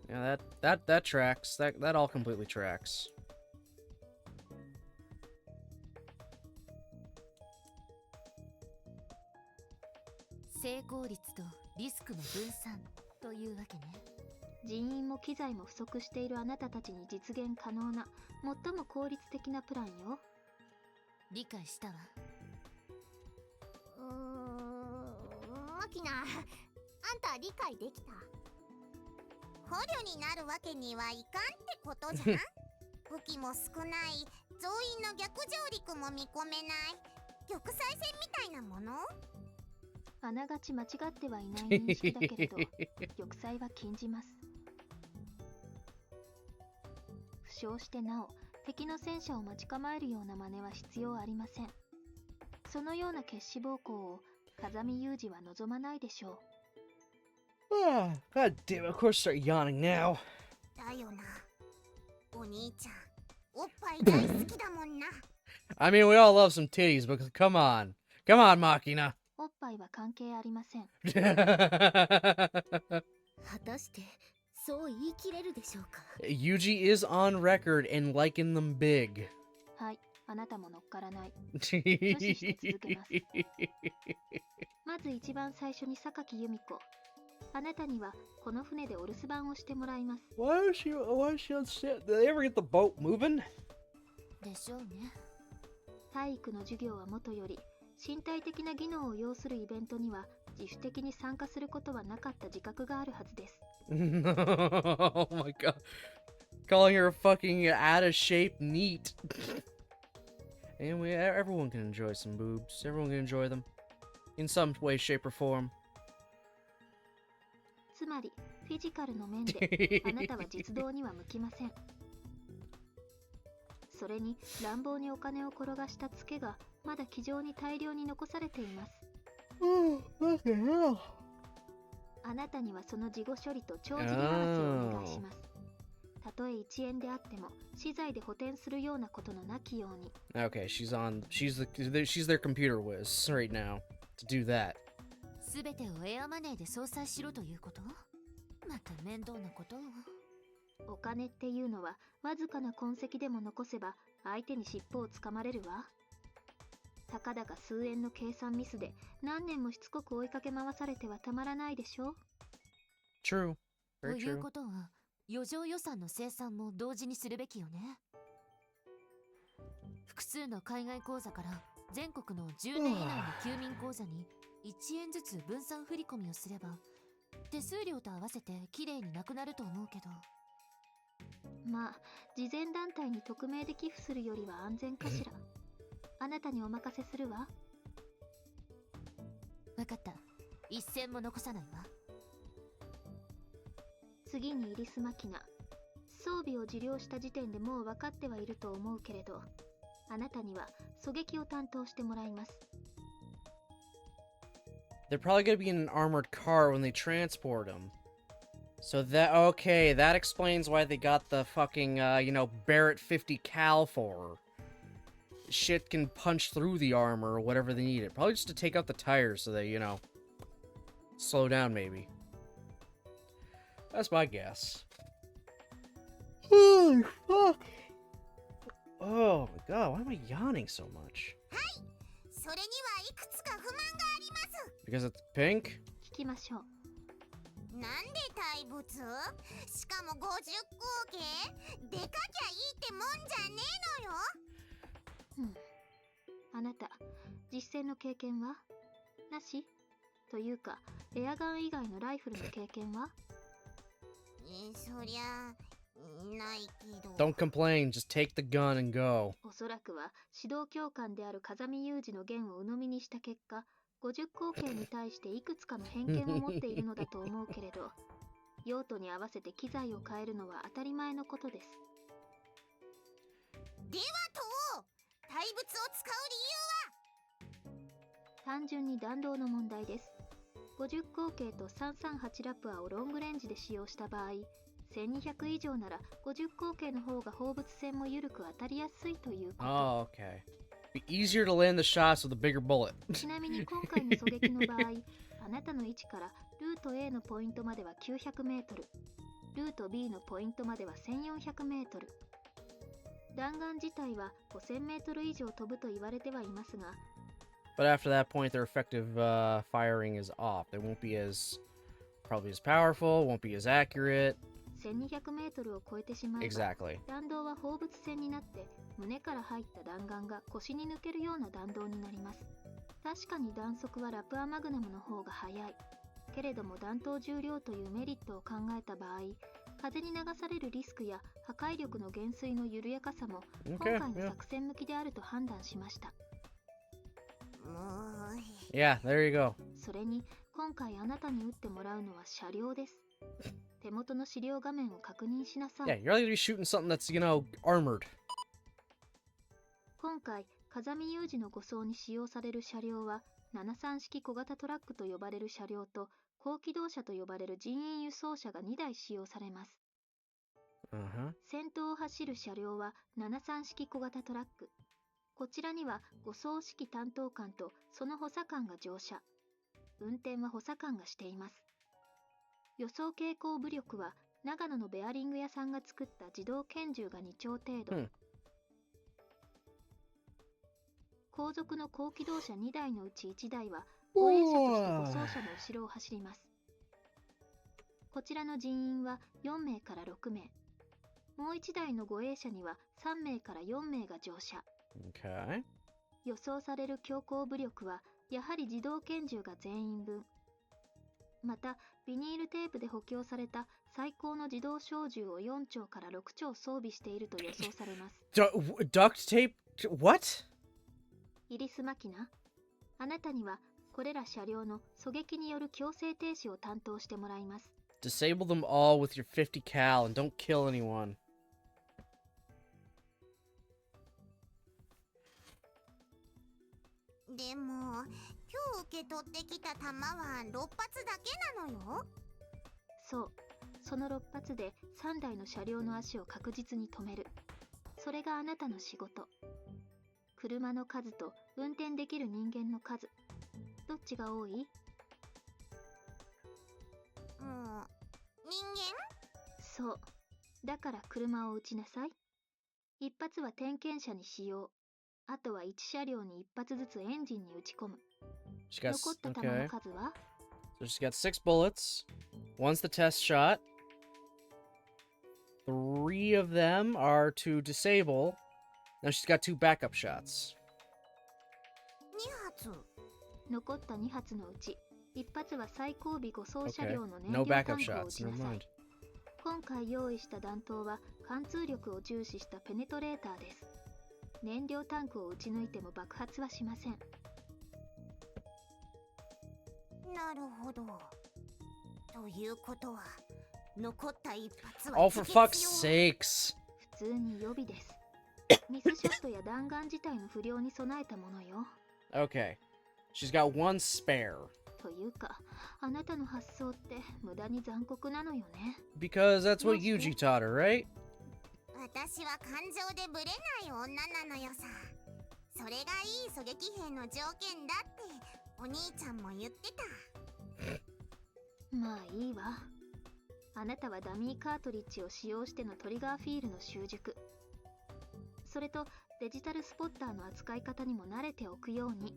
Yeah, that tracks. That all completely tracks. 成功率とリスクの分散というわけね。人員も機材も不足しているあなたたちに実現可能な最も効率的なプランよ。理解したわ。マキナ、あんた理解できた？捕虜になるわけにはいかんってことじゃん。武器も少ない、増員の逆上陸も見込めない、玉砕戦みたいなもの？あながち間違ってはいない認識だけれど、玉砕は禁じます。負傷してなお敵の戦車を待ち構えるような真似は必要ありません。そのような決死暴行を風見雄二は望まないでしょう。God damn, of course start yawning now. だよな。お兄ちゃん、おっぱい大好きだもんな。I mean, we all love some titties, but come on. Come on, Machina. おっぱいは関係ありません。果たしてそう言い切れるでしょうか。Yuji is on record and liking them big. はい、あなたも乗っからない。無視して続けます。まず一番最初に榊由美子。あなたにはこの船でお留守番をしてもらいます。Why is she on set? Did they ever get the boat moving? でしょうね。体育の授業はもとより、身体的な技能を要するイベントには自主的に参加することはなかった自覚があるはずです。Oh my god. Calling her a fucking out of shape neat. And everyone can enjoy some boobs. Everyone can enjoy them. In some way, shape, or form. つまり、フィジカルの面であなたは実動には向きません。それに乱暴にお金を転がしたツケがまだ机上に大量に残されています。あなたにはその事後処理と帳尻合わせをお願いします。たとえ1円であっても資材で補填するようなことのなきように。Okay, she's their computer whiz right now to do that. すべてをエアマネーで相殺しろということ？また面倒なことを。お金っていうのはわずかな痕跡でも残せば相手に尻尾をつかまれるわ。たかだか数円の計算ミスで何年もしつこく追いかけ回されてはたまらないでしょ。 True. と Very いう true. ことは余剰予算の生産も同時にするべきよね。複数の海外口座から全国の10年以内の休眠口座に1円ずつ分散振り込みをすれば手数料と合わせてきれいになくなると思うけど。まあ、慈善団体に匿名で寄付するよりは安全かしら。あなたにお任せするわ。わかった。一銭も残さないわ。次にイリス・マキナ。装備を受領した時点でもう分かってはいると思うけれど、あなたには狙撃を担当してもらいます。They're probably gonna be in an armored car when they transport them. So okay, that explains why they got the fucking, Barrett 50 cal for her. Shit can punch through the armor or whatever they need it. Probably just to take out the tires so they, slow down maybe. That's my guess. Holy fuck! Oh my god, why am I yawning so much? それにはいくつか不満があります。 Because it's pink? 聞きましょう。なんで大仏？しかも50口径？でかきゃいいってもんじゃねえのよ。あなた、実戦の経験はなし？というか、エアガン以外のライフルの経験は？そりゃないけど。 Don't complain, just take the gun and go. おそらくは指導教官である風見雄二の言を鵜呑みにした結果、50口径に対していくつかの偏見を持っているのだと思うけれど、用途に合わせて機材を変えるのは当たり前のことです。ではと大仏を使う理由は？単純に弾道の問題です。50口径と338ラプアをロングレンジで使用した場合、1200以上なら50口径の方が放物線も緩く当たりやすいということ。Oh, okay. Be easier to land the shots with a bigger bullet. ちなみに今回の狙撃の場合、あなたの位置からルート A のポイントまでは900メートル、ルート B のポイントまでは1400メートル。弾丸自体は5000メートル以上飛ぶと言われてはいますが、But after that point, their effective firing is off. They won't be probably as powerful, won't be as accurate. 1200メートルを超えてしまえば、Exactly. 弾道は放物線になって胸から入った弾丸が腰に抜けるような弾道になります。確かに弾速はラプアマグナムの方が速い。けれども弾頭重量というメリットを考えた場合、風に流されるリスクや破壊力の減衰の緩やかさも今回の作戦向きであると判断しました。もう Yeah, there you go. それに今回あなたに撃ってもらうのは車両です。手元の資料画面を確認しなさい。 Yeah, you're gonna be shooting something that's, armored. 今回風見有事の護送に使用される車両は73式小型トラックと呼ばれる車両と高機動車と呼ばれる人員輸送車が2台使用されます。 Uh-huh. 先頭を走る車両は73式小型トラック。こちらには護送指揮担当官とその補佐官が乗車。運転は補佐官がしています。予想傾向武力は長野のベアリング屋さんが作った自動拳銃が2丁程度。後続の高機動車2台のうち1台は護衛車として護送車の後ろを走ります。こちらの人員は4名から6名。もう1台の護衛車には3名から4名が乗車。Okay. 予想される強行武力はやはり自動拳銃が全員分。またビニールテープで補強された最高の自動小銃を4丁から6丁装備していると予想されます。Duct tape? What? イリス・マキナ、あなたにはこれら車両の狙撃による強制停止を担当してもらいます。 Disable them all with your 50 cal and don't kill anyone. でも今日受け取ってきた弾は6発だけなのよ。そう、その6発で3台の車両の足を確実に止める。それがあなたの仕事。車の数と運転できる人間の数、どっちが多い？もう人そう。だから車を撃ちなさい。1発は点検車に使用。あとは1車両に1発ずつエンジンに撃ち込む。 She got 残った弾 okay. の数は？ So she's got 6 bullets. One's the test shot. 3 of them are to disable. Now she's got 2 backup shots. 2発。残った2発のうち1発は最後尾護送車 Okay. 両の燃 No 料タ backup ンクを撃 shots. ちな Never さい。 mind. 今回用意した弾頭は貫通力を重視したペネトレーターです。燃料タンクを撃ち抜いても爆発はしません。なるほど。ということは残った1発は Oh, for fuck's sakes. 普通に予備です。ミスショットや弾丸自体の不良に備えたものよ。Okay. She's got 1 spare. というか、あなたの発想って無駄に残酷なのよね。 Because that's what Yuji taught her, right? 私は感情でブレない女なのよさ。それがいい狙撃兵の条件だってお兄ちゃんも言ってた。まあいいわ。あなたはダミーカートリッジを使用してのトリガーフィールの習熟。それとデジタルスポッターの扱い方にも慣れておくように。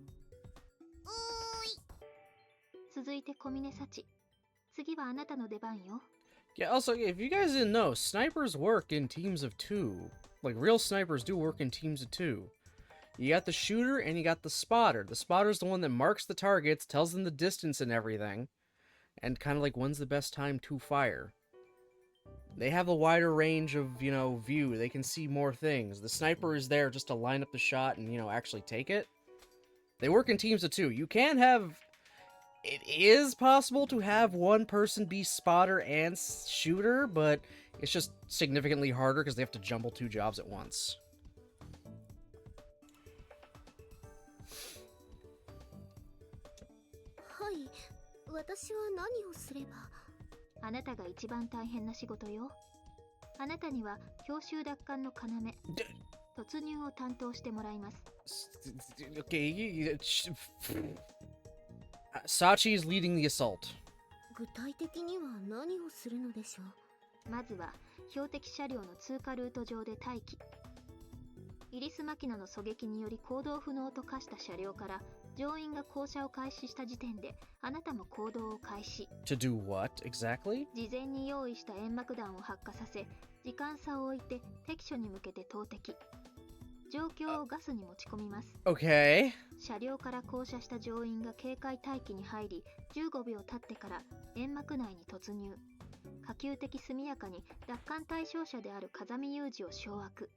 続いて小峰幸。次はあなたの出番よ。Yeah, also, if you guys didn't know, snipers work in teams of 2. Like, real snipers do work in teams of 2. You got the shooter and you got the spotter. The spotter's the one that marks the targets, tells them the distance and everything, and kind of like when's the best time to fire. They have a wider range of, view. They can see more things. The sniper is there just to line up the shot and, actually take it. They work in teams of 2. You can have... It is possible to have one person be spotter and shooter, but it's just significantly harder because they have to jumble 2 jobs at once. はい、私は何をすれば。あなたが一番大変な仕事よ。あなたには強襲奪還の要、突入を担当してもらいます。Okay, Sachi is leading the assault. 具体的には何をするのでしょう。まずは標的車両の通過ルート上で待機。イリス・マキナの狙撃により行動不能と化した車両から乗員が降車を開始した時点であなたも行動を開始。 To do what, exactly? 事前に用意した煙幕弾を発火させ、時間差を置いて敵所に向けて投擲。状況をガスに持ち込みます。 Okay. 車両から降車した乗員が警戒待機に入り、15秒経ってから煙幕内に突入。可及的速やかに奪還対象者である風見有事を掌握。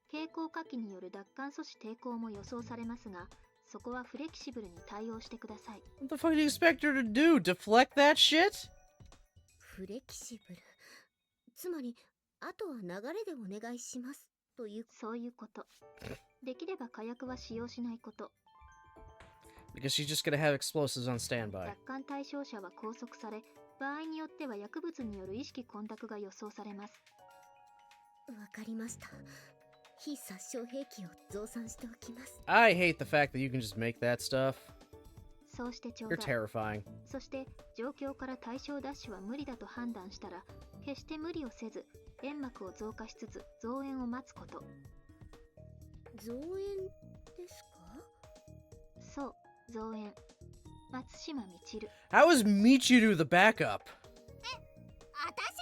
蛍光火器による奪還阻止抵抗も予想されますが、そこはフレキシブルに対応してください。 What the fuck do you expect her to do? Deflect that shit? フレキシブル。つまり、あとは流れでお願いします。という。そういうこと。できれば火薬は使用しないこと。 Because she's just gonna have explosives on standby. 奪還対象者は拘束され、場合によっては薬物による意識混濁が予想されます。わかりました。非殺傷兵器を増産しておきます。I hate the fact that you can just make that stuff. そうしてちょう You're だい。 terrifying. そして状況から対象ダッシュは無理だと判断したら、決して無理をせず、煙幕を増加しつつ増援を待つこと。増援ですか？そう、増援。松島みちる。 How is Michiru the backup? 私？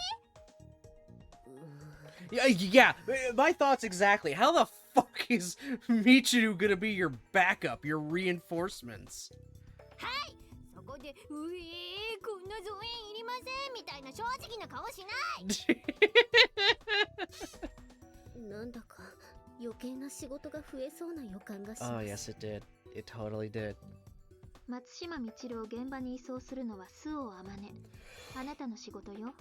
Yeah, my thoughts exactly. How the fuck is Michiru gonna be your backup, your reinforcements? はい。そこで、こんな増援いりませんみたいな正直な顔しない。なんだか余計な仕事が増えそうな予感がします。 Oh, yes, it did. It totally did. 松島みちるを現場に移送するのは周防天音。あなたの仕事よ。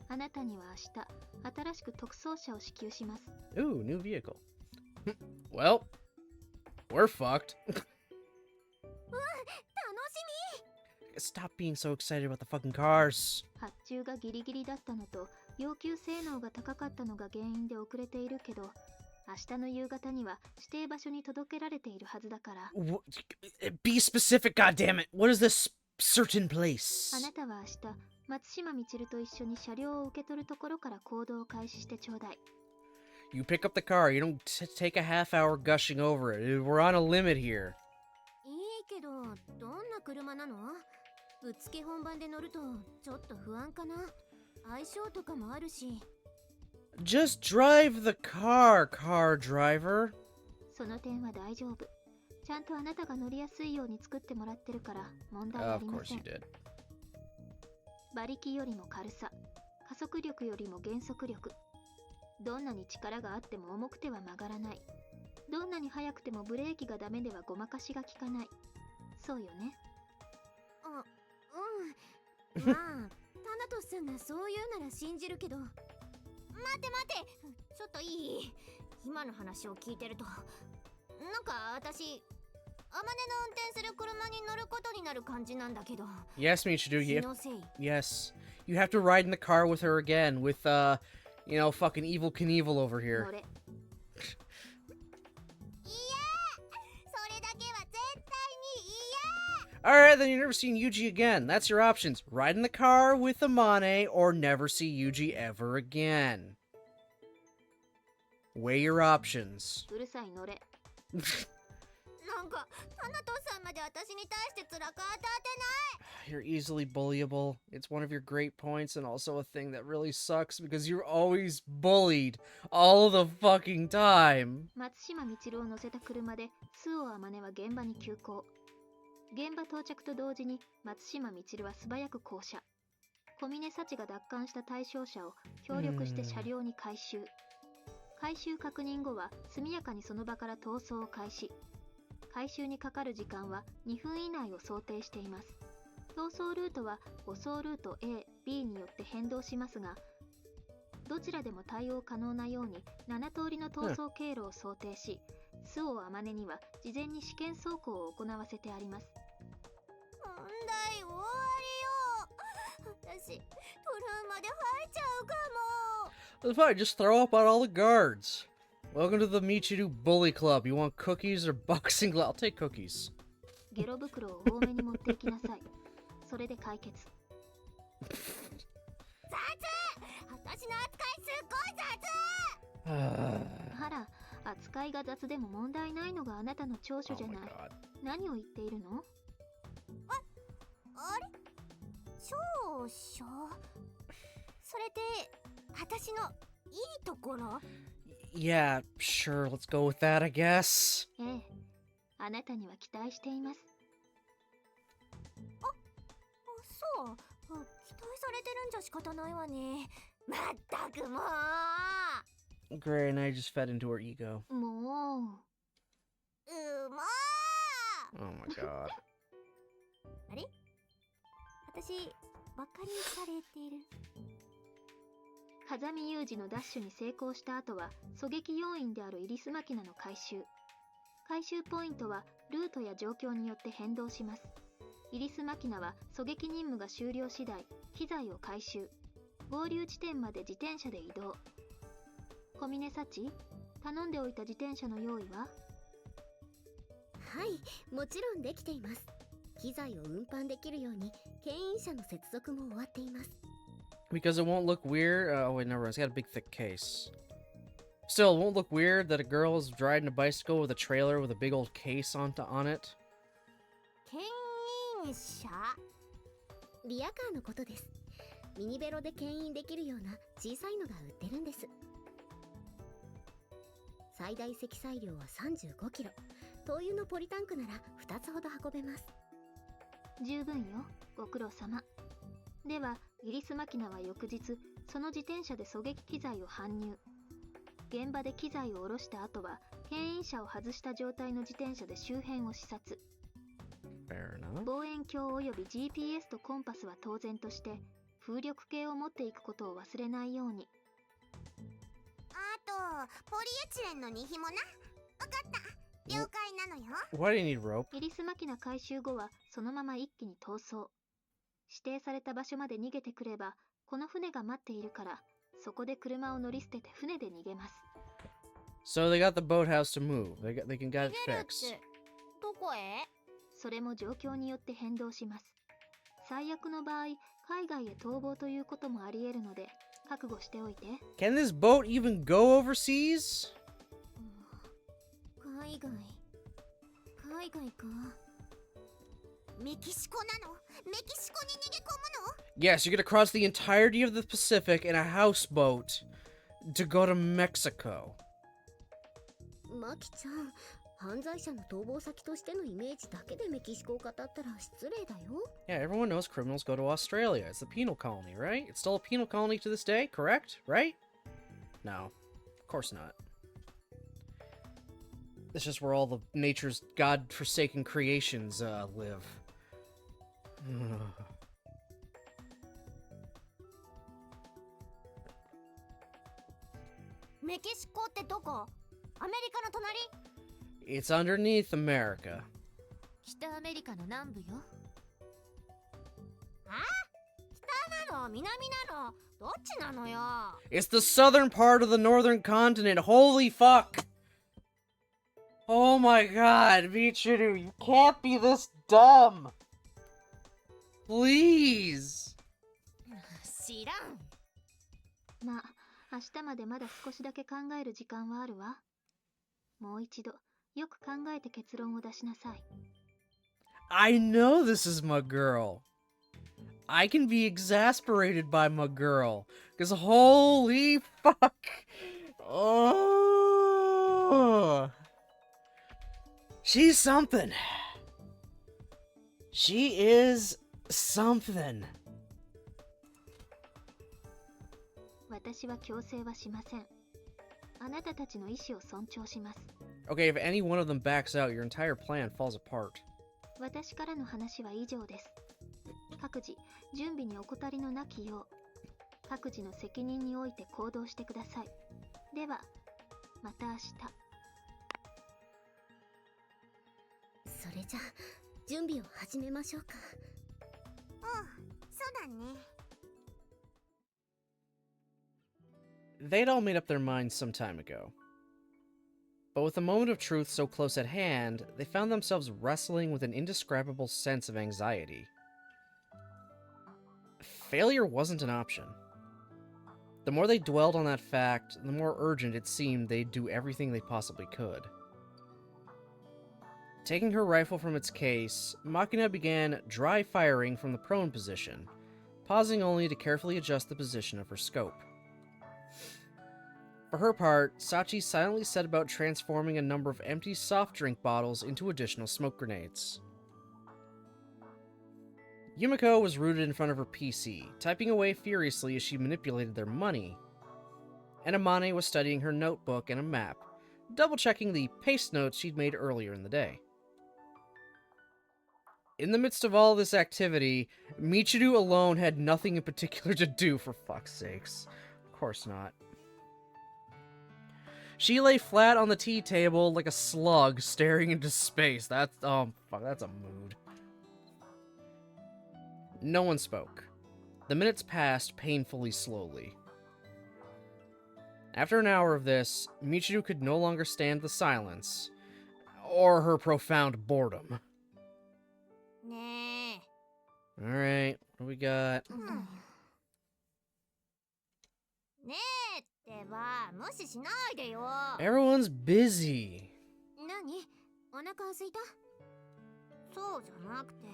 あなたには明日、新しく特装車を支給します。 Ooh, new vehicle. Well, we're fucked. 楽し Stop being so excited about the fucking cars. 発注がギリギリだったのと、要求性能が高かったのが原因で遅れているけど、明日の夕方には指定場所に届けられているはずだから。 Be specific, goddammit. What is this certain place? あなたは明日、松島みちると一緒に車両を受け取るところから行動を開始してちょうだい。 You pick up the car. You don't take a half hour gushing over it. We're on a limit here. いいけど、どんな車なの？ぶっつけ本番で乗るとちょっと不安かな。相性とかもあるし。 Just drive the car, car driver. その点は大丈夫。ちゃんとあなたが乗りやすいように作ってもらってるから問題あ Of りま course せ you ん。 did. 馬力よりも軽さ、加速力よりも減速力。どんなに力があっても重くては曲がらない。どんなに速くてもブレーキがダメではごまかしが効かない。そうよね。あ、うん。まあ、タナトスさんがそう言うなら信じるけど。待って待って、ちょっといい？今の話を聞いてると、なんか私、アマネの運転する車に乗ることになる感じなんだけど。 Yes, Michiru. 気 You のせい。 yes. You have to ride in the car with her again with, you know, fucking Evil Knievel over here. 乗れ。いや、それだけは絶対に嫌。 Alright, then you've never seen Yuji again. That's your options. Ride in the car with Amane or never see Yuji ever again. Weigh your options. うるさい乗れ。なんか、タナトスさんまで私に対して辛く当たってない。 You're easily bullyable. It's one of your great points and also a thing that really sucks because you're always bullied all the fucking time. 松島みちるを乗せた車で周防天音は現場に急行。現場到着と同時に松島みちるは素早く降車。小峰幸が奪還した対象者を協力して車両に回収。回収確認後は速やかにその場から逃走を開始。回収にかかる時間は2分以内を想定しています。逃走ルートは護送ルート A、B によって変動しますが、どちらでも対応可能なように7通りの逃走経路を想定し、周防天音には事前に試験走行を行わせてあります。問題終わりよ。私、トラウマで吐いちゃうかも。 That's fine, just throw up on all the guards. Welcome to the Michiru Bully Club. You want cookies or boxing gloves? I'll take cookies. ゲロ袋を多めに持っていきなさい。それで解決。雑！私の扱いすっごい雑！あら、扱いが雑でも問題ないのがあなたの長所じゃ Oh な my い。 god. 何を言っているの？あれ？長所？それって私のいいところ？ Yeah, sure, let's go with that, I guess. ええ、あなたには期待しています。そう、期待されてるんじゃ仕方ないわね。まったくもう。 Great, and I just fed into her ego. もう。もう。Oh my god. あれ私、バカにされてる。風見雄二のダッシュに成功した後は狙撃要員であるイリスマキナの回収。回収ポイントはルートや状況によって変動します。イリスマキナは狙撃任務が終了次第、機材を回収。合流地点まで自転車で移動。小峰幸、頼んでおいた自転車の用意は？はい、もちろんできています。機材を運搬できるように牽引車の接続も終わっています。 Because it won't look weird. Oh, wait, never mind. It's got a big, thick case. Still, it won't look weird that a girl is riding a bicycle with a trailer with a big old case on it. 牽引車？リアカーのことです。ミニベロで牽引できるような小さいのが売ってるんです。最大積載量は35キロ。灯油のポリタンクなら2つほど運べます。十分よ、ご苦労様。では、イリスマキナは翌日、その自転車で狙撃機材を搬入。現場で機材を下ろした後は、牽引車を外した状態の自転車で周辺を視察。Fair enough. 望遠鏡及び GPS とコンパスは当然として、風力計を持っていくことを忘れないように。あと、ポリエチレンの荷紐な。わかった。了解なのよ。Why do you need rope? イリスマキナ回収後はそのまま一気に逃走。指定された場所まで逃げてくれば、この船が待っているから、そこで車を乗り捨てて船で逃げます。So they got the boathouse to move. They can get it 逃げるっ fixed. てどこへ？それも状況によって変動します。最悪の場合、海外へ逃亡ということもあり得るので、覚悟しておいて。Can this boat even go overseas? 海外か。メキシコなの？メキシコに逃げ込むの？ Yes, you're gonna cross the entirety of the Pacific in a houseboat to go to Mexico. マキちゃん、犯罪者の逃亡先としてのイメージだけでメキシコを語ったら失礼だよ。Yeah, everyone knows criminals go to Australia. It's the penal colony, right? It's still a penal colony to this day, correct? Right? No, of course not. It's just where all the nature's god-forsaken creations live. メキシコってどこ？アメリカの隣？ It's underneath America. 北アメリカの南部よ。北なの？南なの？どっちなのよ？ It's the southern part of the northern continent. Holy fuck! Oh my god, Michiru, you can't be this dumb! Please! 知らん。まあ、明日までまだ少しだけ考える時間はあるわ。もう一度、よく考えて結論を出しなさい。I know this is my girl. I can be exasperated by my girl. Because holy fuck! Oh! She's something. She is something. 私は強制はしません。あなたたちの意思を尊重します。Okay, if any one of them backs out, your entire plan falls apart. 私からの話は以上です。各自、準備に怠りのなきよう、各自の責任において行動してください。では、また明日。それじゃ、準備を始めましょうか。うん、そうだね。They'd all made up their minds some time ago. But with the moment of truth so close at hand, they found themselves wrestling with an indescribable sense of anxiety. Failure wasn't an option. The more they dwelled on that fact, the more urgent it seemed they'd do everything they possibly could. Taking her rifle from its case, Machina began dry firing from the prone position, pausing only to carefully adjust the position of her scope. For her part, Sachi silently set about transforming a number of empty soft drink bottles into additional smoke grenades. Yumiko was rooted in front of her PC, typing away furiously as she manipulated their money, and Amane was studying her notebook and a map, double-checking the paste notes she'd made earlier in the day. In the midst of all this activity, Michiru alone had nothing in particular to do, for fuck's sakes. Of course not. She lay flat on the tea table like a slug staring into space. That's, oh, fuck, that's a mood. No one spoke. The minutes passed painfully slowly. After an hour of this, Michiru could no longer stand the silence, or her profound boredom. ねえ。 Alright, what do we got? ねえってば、無視しないでよ。 Everyone's busy. 何？お腹空いた？そうじゃなくて。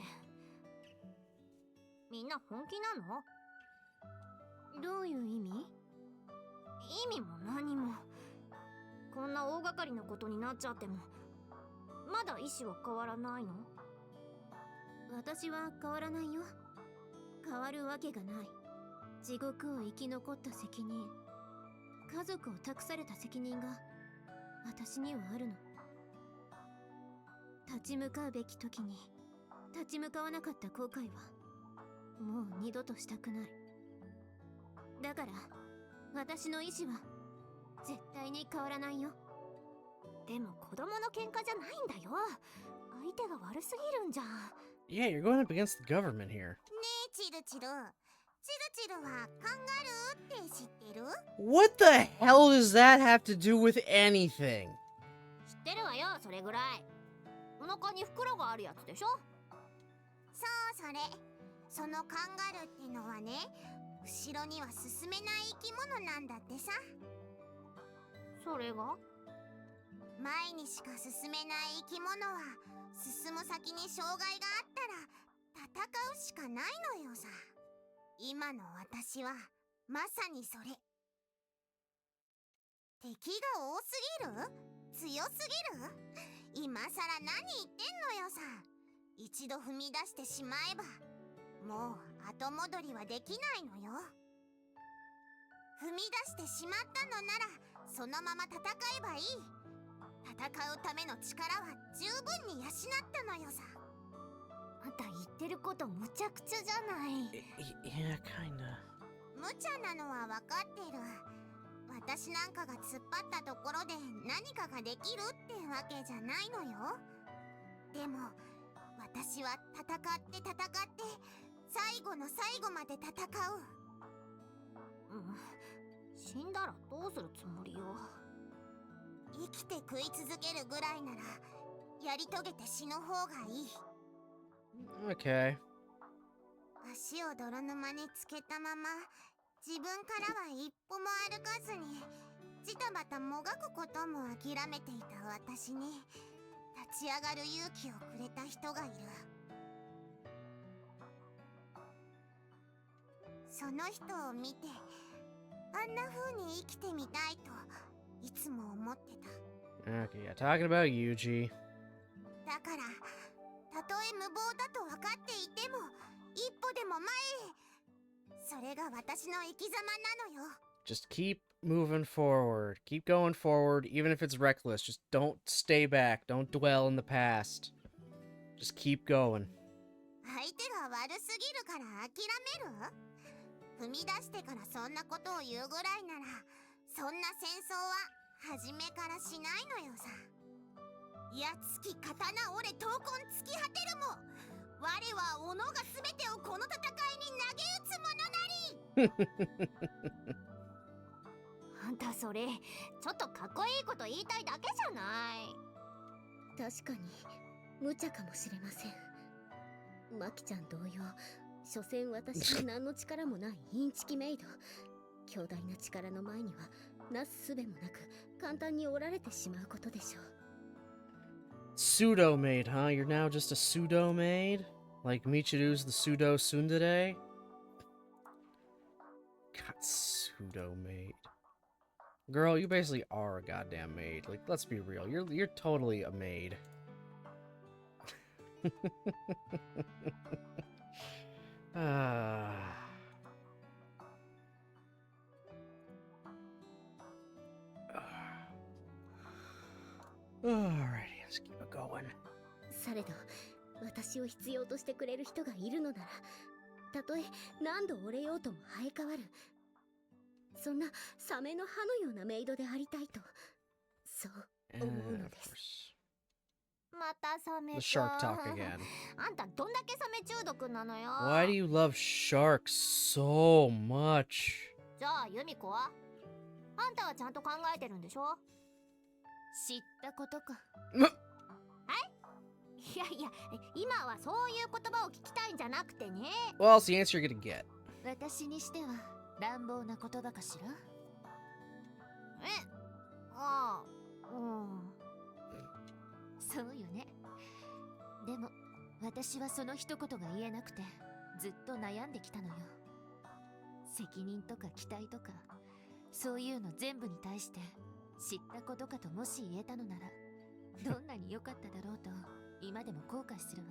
みんな本気なの？どういう意味？意味も何も。こんな大掛かりなことになっちゃっても、まだ意志は変わらないの？私は変わらないよ。変わるわけがない。地獄を生き残った責任、家族を託された責任が私にはあるの。立ち向かうべき時に立ち向かわなかった後悔はもう二度としたくない。だから私の意志は絶対に変わらないよ。でも子供の喧嘩じゃないんだよ。相手が悪すぎるんじゃ。 Yeah, you're going up against the government here. ねえチルチル、チルチルはカンガルーって知ってる？ What the hell does that have to do with anything? 知ってるわよ、それぐらい。お腹に袋があるやつでしょ？そうそれ。そのカンガルーってのはね、後ろには進めない生き物なんだってさ。それが？前にしか進めない生き物は進む先に障害があったら戦うしかないのよさ。今の私はまさにそれ。敵が多すぎる？強すぎる？今さら何言ってんのよさ。一度踏み出してしまえばもう後戻りはできないのよ。踏み出してしまったのならそのまま戦えばいい。戦うための力は十分に養ったのよさ。あんた言ってることむちゃくちゃじゃない。Yeah, kinda. 無茶なのは分かってる。私なんかが突っ張ったところで何かができるってわけじゃないのよ。でも私は戦って戦って最後の最後まで戦う。死んだらどうするつもりよ。生きて食い続けるぐらいならやり遂げて死ぬ方がいい。 Okay. 足を泥沼につけたまま自分からは一歩も歩かずにジタバタもがくことも諦めていた私に立ち上がる勇気をくれた人がいる。その人を見てあんな風に生きてみたいといつも思ってた。 Okay, yeah, talking about Yuji. だからたとえ無謀だと分かっていても一歩でも前へ。それが私の生き様なのよ。 Just keep moving forward. Keep going forward, even if it's reckless. Just don't stay back. Don't dwell in the past. Just keep going. 相手が悪すぎるから諦める？踏み出してからそんなことを言うぐらいならそんな戦争は初めからしないのよさ。矢つき刀折れ闘魂突き果てるも我は己が全てをこの戦いに投げ打つ者なり。あんたそれちょっとかっこいいこと言いたいだけじゃない。確かに無茶かもしれません。マキちゃん同様、所詮私は何の力もないインチキメイド。強大な力の前にはなすすべもなく簡単に折られてしまうことでしょう。 Pseudo maid, huh? You're now just a pseudo maid? Like Michiru's the pseudo tsundere? God, pseudo maid. Girl, you basically are a goddamn maid. Like, let's be real. You're totally a maid. Alrighty, let's keep it going. されど私私を必要としてくれる人がいるのなら、たとえ何度折れようとも生え変わる、そんなサメの歯のようなメイドでありたいと、そう思う And の of です。 course, またサメ the か shark talk again. あんたどんだけサメ中毒なのよ。 Why do you love sharks so much? じゃあユミコはあんたはちゃんと考えてるんでしょ。知ったことか。いやいや、今はそういう言葉を聞きたいんじゃなくてね。 Well, it's the answer you're gonna get. 私にしては乱暴な言葉かしら。ああ、うん。そうよね。でも私はその一言が言えなくてずっと悩んできたのよ。責任とか期待とかそういうの全部に対して知ったことかともし言えたのならどんなに良かっただろうと今でも後悔するわ。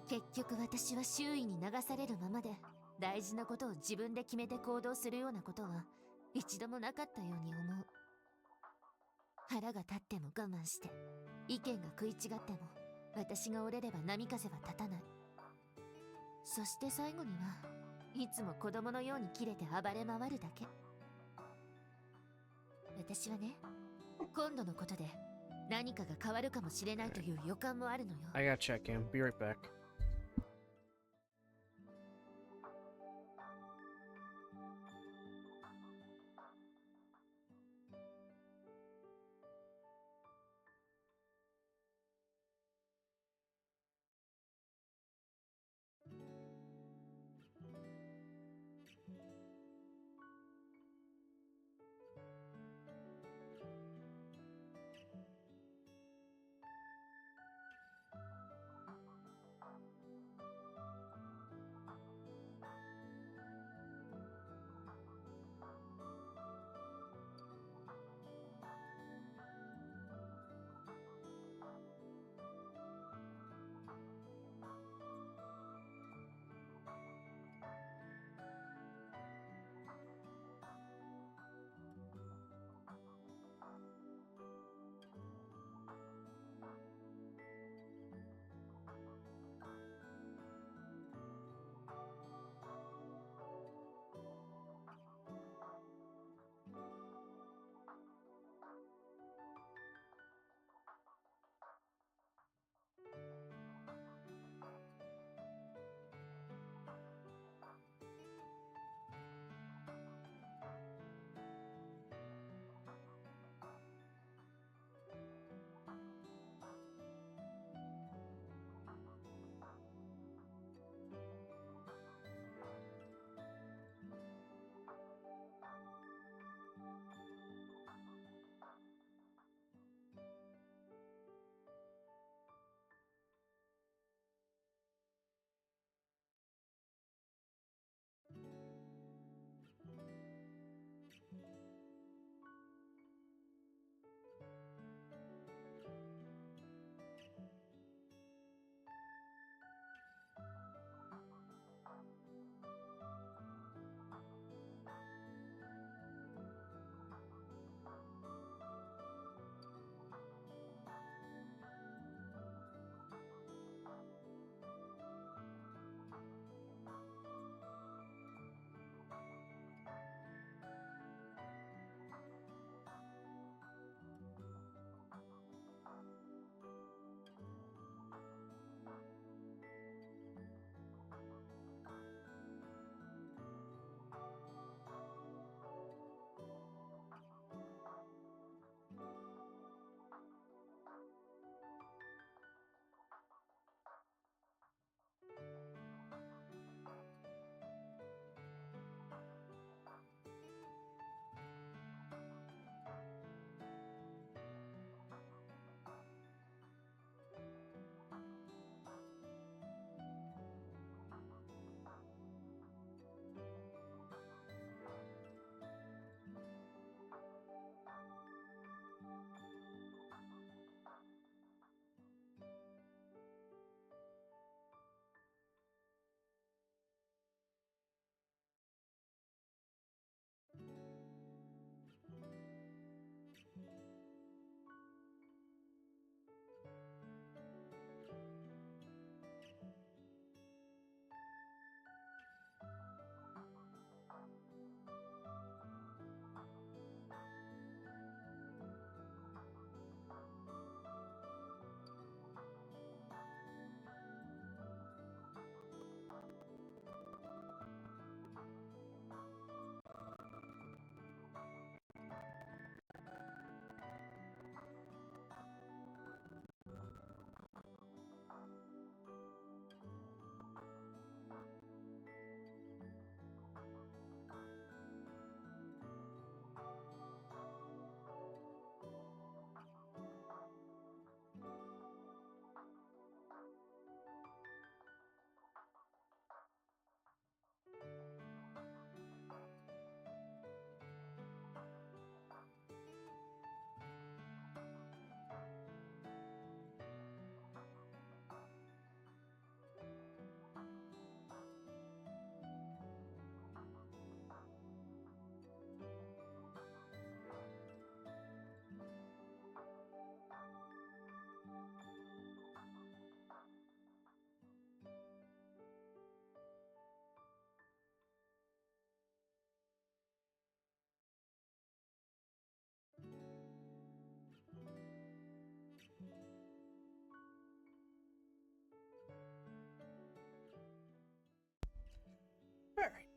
結局私は周囲に流されるままで大事なことを自分で決めて行動するようなことは一度もなかったように思う。腹が立っても我慢して意見が食い違っても私が折れれば波風は立たない。そして最後にはいつも子供のようにキレて暴れ回るだけ。私はね、今度のことで何かが変わるかもしれないという予感もあるのよ。 I gotta check in. Be right back.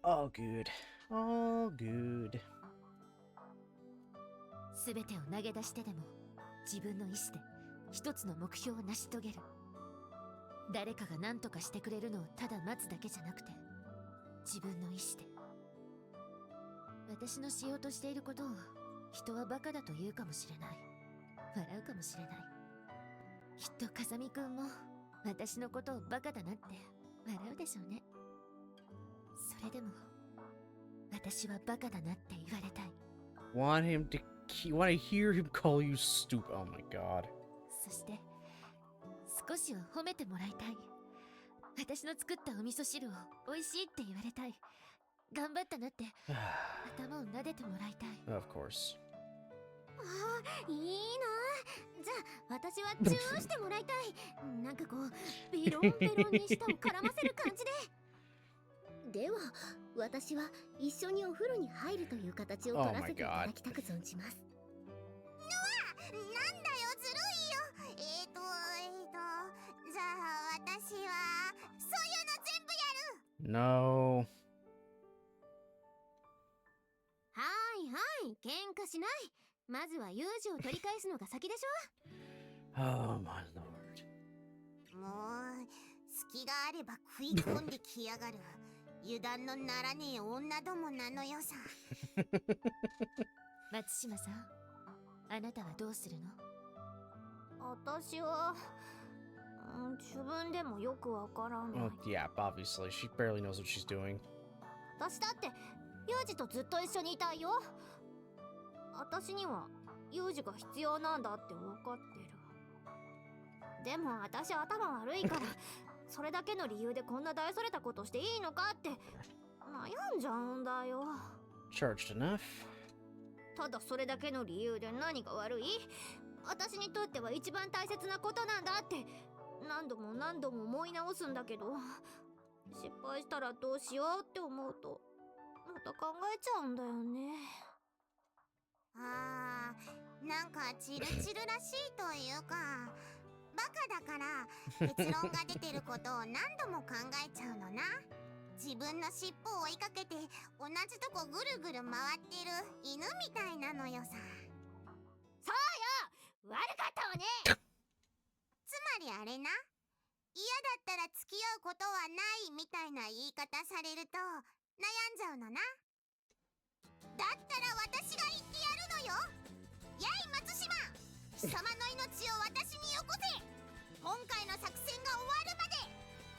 All good. All good. すべてを投げ出してでも自分の意志で一つの目標を成し遂げる。誰かが何とかしてくれるのをただ待つだけじゃなくて、自分の意志で。私のしようとしていることを人はバカだと言うかもしれない。笑うかもしれない。きっと風見くんも私のことをバカだなって笑うでしょうね。それでも私はバカだなって言われたい。Want to hear him call you stupid. Oh my god. そして少しは褒めてもらいたい。私の作ったお味噌汁を美味しいって言われたい。頑張ったなって頭を撫でてもらいたい。Of course. ああ、いいな。じゃあ私はチューしてもらいたい。なんかこうベロンベロンに舌を絡ませる感じで。では私は一緒にお風呂に入るという形を取らせていただきたく存じます。なんだよ、ずるいよ。じゃあ私はそういうの全部やる。 No. はいはい、喧嘩しない。まずはユージを取り返すのが先でし Oh my lord. ょ。もう隙があれば食い込んできやがる。油断のならねえ女どもなのよさ。松島さん、あなたはどうするの？私は自分でもよくわからない。 Well, yeah, obviously. She barely knows what she's doing. 私だってユージとずっと一緒にいたいよ。私にはユージが必要なんだって分かってる。でも私頭悪いからそれだけの理由でこんな大それたことしていいのかって悩んじゃうんだよ。 Charged enough. ただそれだけの理由で何が悪い？私にとっては一番大切なことなんだって何度も何度も思い直すんだけど、失敗したらどうしようって思うとまた考えちゃうんだよね。あー、なんかチルチルらしいというか、バカだから結論が出てることを何度も考えちゃうのな。自分の尻尾を追いかけて同じとこぐるぐる回ってる犬みたいなのよさ。そうよ、悪かったわね。つまりあれな、嫌だったら付き合うことはないみたいな言い方されると悩んじゃうのな。だったら私が言ってやるのよ。やい松島、貴様の命を私によこせ。今回の作戦が終わるまで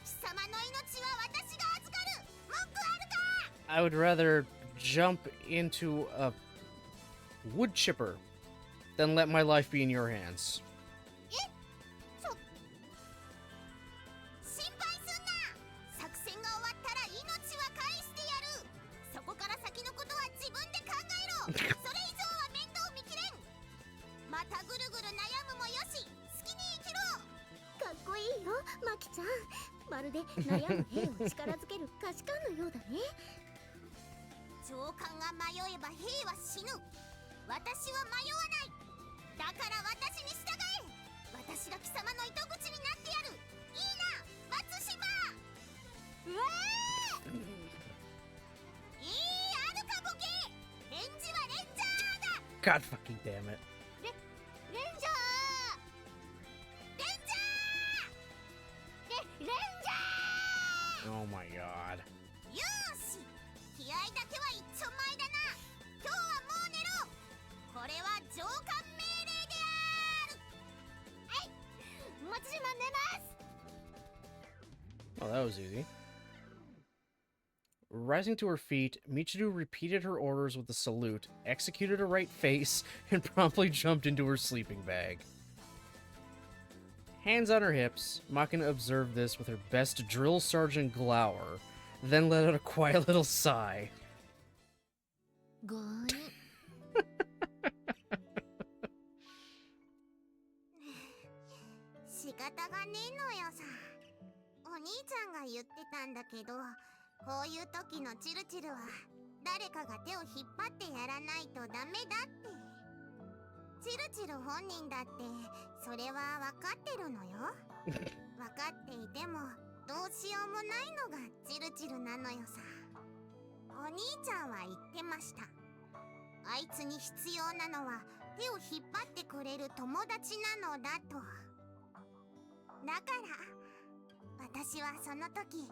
貴様の命は私が預かる。文句あるか？ I would rather jump into a wood chipper than let my life be in your hands. 心配すんな。作戦が終わったら命は返してやる。そこから先のことは自分で考えろ。それ以上は面倒見きれん。またぐるぐる悩むもよし、好きに生きろ。かっこいいよマキちゃん。まるで悩む兵を力づける可視感のようだね。上官が迷えば兵は死ぬ。私は迷わない。だから私に従え。私が貴様の糸口になってやる。いいな松島。うわー、いいあるかボケ。返事はレンジャーだ。 God fucking damn it. レンジャー、レンジャー、レンジャー。 Oh my god. よーし、気合だけは一丁前だな。今日はもう寝ろ。これは上官命令である。はい、松島寝ます。 Oh, that was easy. Rising to her feet, Michiru repeated her orders with a salute, executed a right face, and promptly jumped into her sleeping bag. Hands on her hips, Makina observed this with her best drill sergeant glower, then let out a quiet little sigh. 強引。仕方がねえのよさ。お兄ちゃんが言ってたんだけど、こういう時のチルチルは誰かが手を引っ張ってやらないとダメだって。チルチル本人だってそれは分かってるのよ。分かっていてもどうしようもないのがチルチルなのよさ。お兄ちゃんは言ってました。あいつに必要なのは手を引っ張ってくれる友達なのだと。だから私はその時、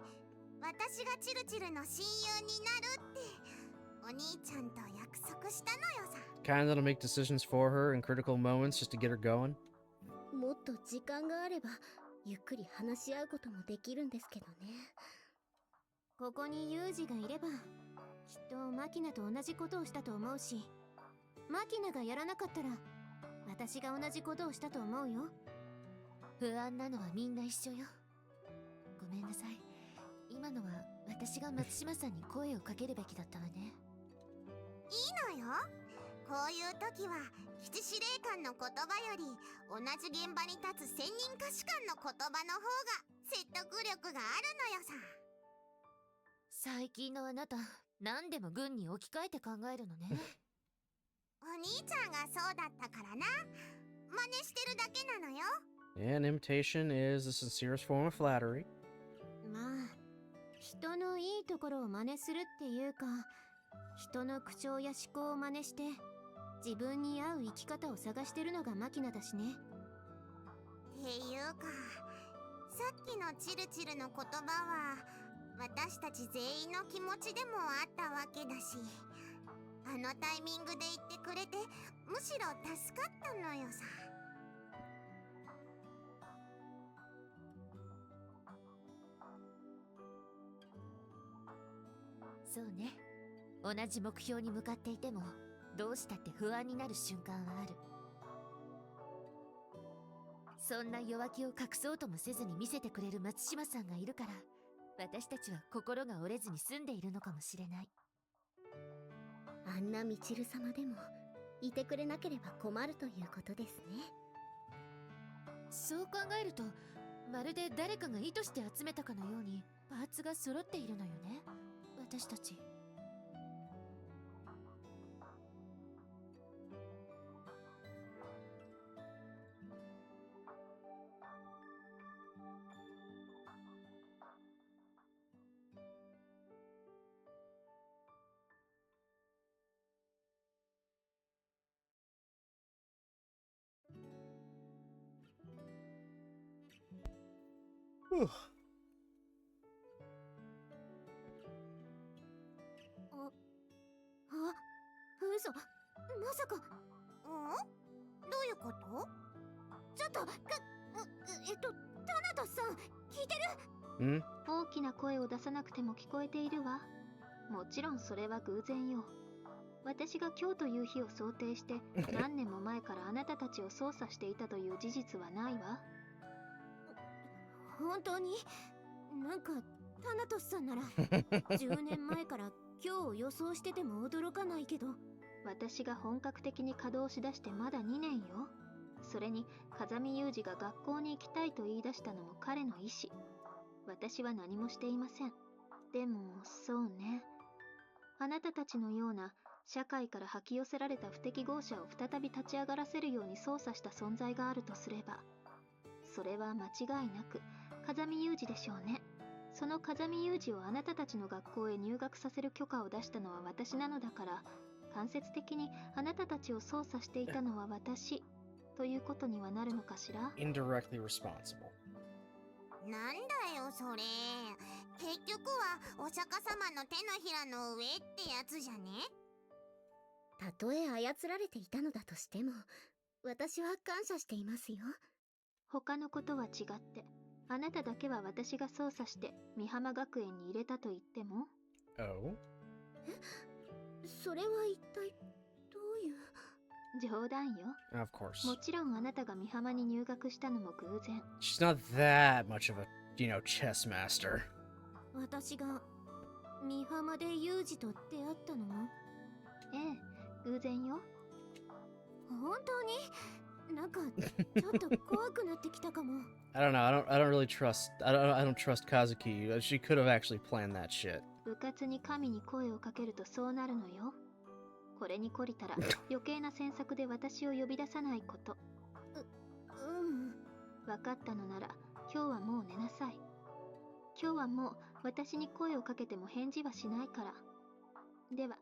私がチルチルの親友になるってお兄ちゃんと約束したのよさ。 Kind that'll make decisions for her in critical moments just to get her going. もっと時間があればゆっくり話し合うこともできるんですけどね。ここにユージがいればきっとマキナと同じことをしたと思うし、マキナがやらなかったら私が同じことをしたと思うよ。不安なのはみんな一緒よ。ごめんなさい。今のは私が松島さんに声をかけるべきだったわね。いいのよ。こういう時は基地司令官の言葉より同じ現場に立つ専任下士官の言葉の方が説得力があるのよさ。最近のあなた、何でも軍に置き換えて考えるのね。お兄ちゃんがそうだったからな。真似してるだけなのよ。And imitation is the sincerest form of flattery. まあ人のいいところを真似するっていうか、人の口調や思考を真似して自分に合う生き方を探してるのがマキナだしね。っていうか、さっきのチルチルの言葉は私たち全員の気持ちでもあったわけだし、あのタイミングで言ってくれてむしろ助かったのよさ。そうね。同じ目標に向かっていてもどうしたって不安になる瞬間はある。そんな弱気を隠そうともせずに見せてくれる松島さんがいるから、私たちは心が折れずに済んでいるのかもしれない。あんなみちる様でもいてくれなければ困るということですね。そう考えると、まるで誰かが意図して集めたかのようにパーツが揃っているのよね、私たち。Whew. 嘘、まさか。どういうこと？ちょっと、タナトスさん、聞いてる？ Hmm? 大きな声を出さなくても聞こえているわ。もちろんそれは偶然よ。私が今日という日を想定して何年も前からあなたたちを操作していたという事実はないわ。本当に？なんかタナトスさんなら10年前から今日を予想してても驚かないけど。私が本格的に稼働しだしてまだ2年よ。それに風見雄二が学校に行きたいと言い出したのも彼の意思。私は何もしていません。でもそうね、あなたたちのような社会から吐き寄せられた不適合者を再び立ち上がらせるように操作した存在があるとすれば、それは間違いなく風見雄二でしょうね。その風見雄二をあなたたちの学校へ入学させる許可を出したのは私なのだから、間接的にあなたたちを操作していたのは私ということにはなるのかしら。 Indirectly responsible. なんだよそれ。結局はお釈迦様の手のひらの上ってやつじゃね？たとえ操られていたのだとしても私は感謝していますよ。他のことは違って、あなただけは私が操作して美浜学園に入れたと言っても。 Oh? それは一体どういう。冗談よ。 Of course. もちろんあなたが美浜に入学したのも偶然。 She's not that much of a, chess master. 私が美浜でユージと出会ったのも？ええ、偶然よ。本当に？なんかちょっと怖くなってきたかも。I don't know. I don't really trust. I don't trust Kazuki. She could have actually planned that shit. 部活に神に声をかけるとそうなるのよ。これに懲りたら余計な詮索で私を呼び出さないこと。分かったのなら今日はもう寝なさい。今日はもう私に声をかけても返事はしないから。では。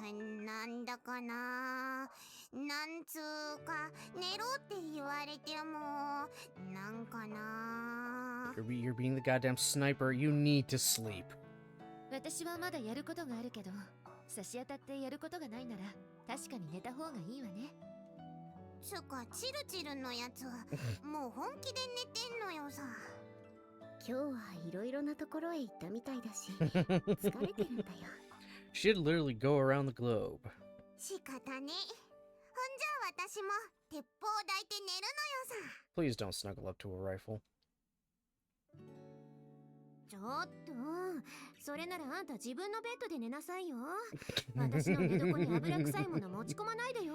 なんだかな。なんつうか、寝ろって言われても、なんかな。You're being the goddamn sniper. You need to sleep. 私はまだやることがあるけど、差し当たってやることがないなら確かに寝た方がいいわね。つかチルチルのやつもう本気で寝てんのよさ。今日はいろいろなところへ行ったみたいだし疲れてるんだよ。She'd literally go around the globe. 仕方ね。ほんじゃ私も鉄砲を抱いて寝るのよさ。 Please don't snuggle up to a rifle. ちょっと、それならあんた自分のベッドで寝なさいよ。私の寝床に油臭いもの持ち込まないでよ。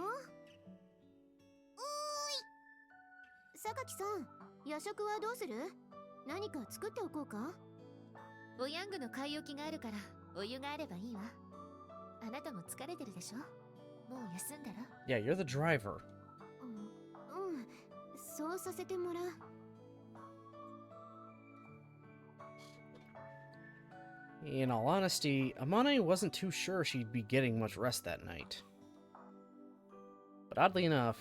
榊さん、夜食はどうする？何か作っておこうか？おヤングの買い置きがあるからお湯があればいいわ。あなたも疲れてるでしょ？もう休んだら？ Yeah, you're the driver. そうさせてもらう。In all honesty, Amane wasn't too sure she'd be getting much rest that night. But oddly enough,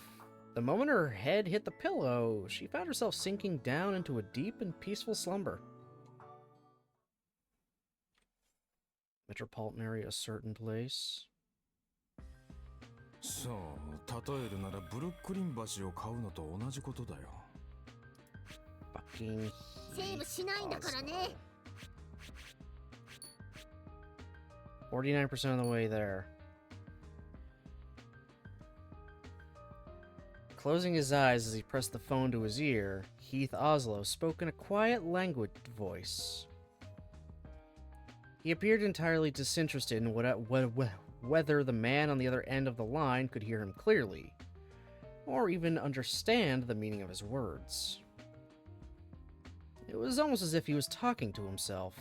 the moment her head hit the pillow, she found herself sinking down into a deep and peaceful slumber. Metropolitan area, a certain place. そう、例えるならブルックリン橋を買うのと同じことだよ。Fucking セーブしないんだからね。 49% of the way there. Closing his eyes as he pressed the phone to his ear, Heath Oslo spoke in a quiet, languid voice. He appeared entirely disinterested in whether the man on the other end of the line could hear him clearly, or even understand the meaning of his words. It was almost as if he was talking to himself.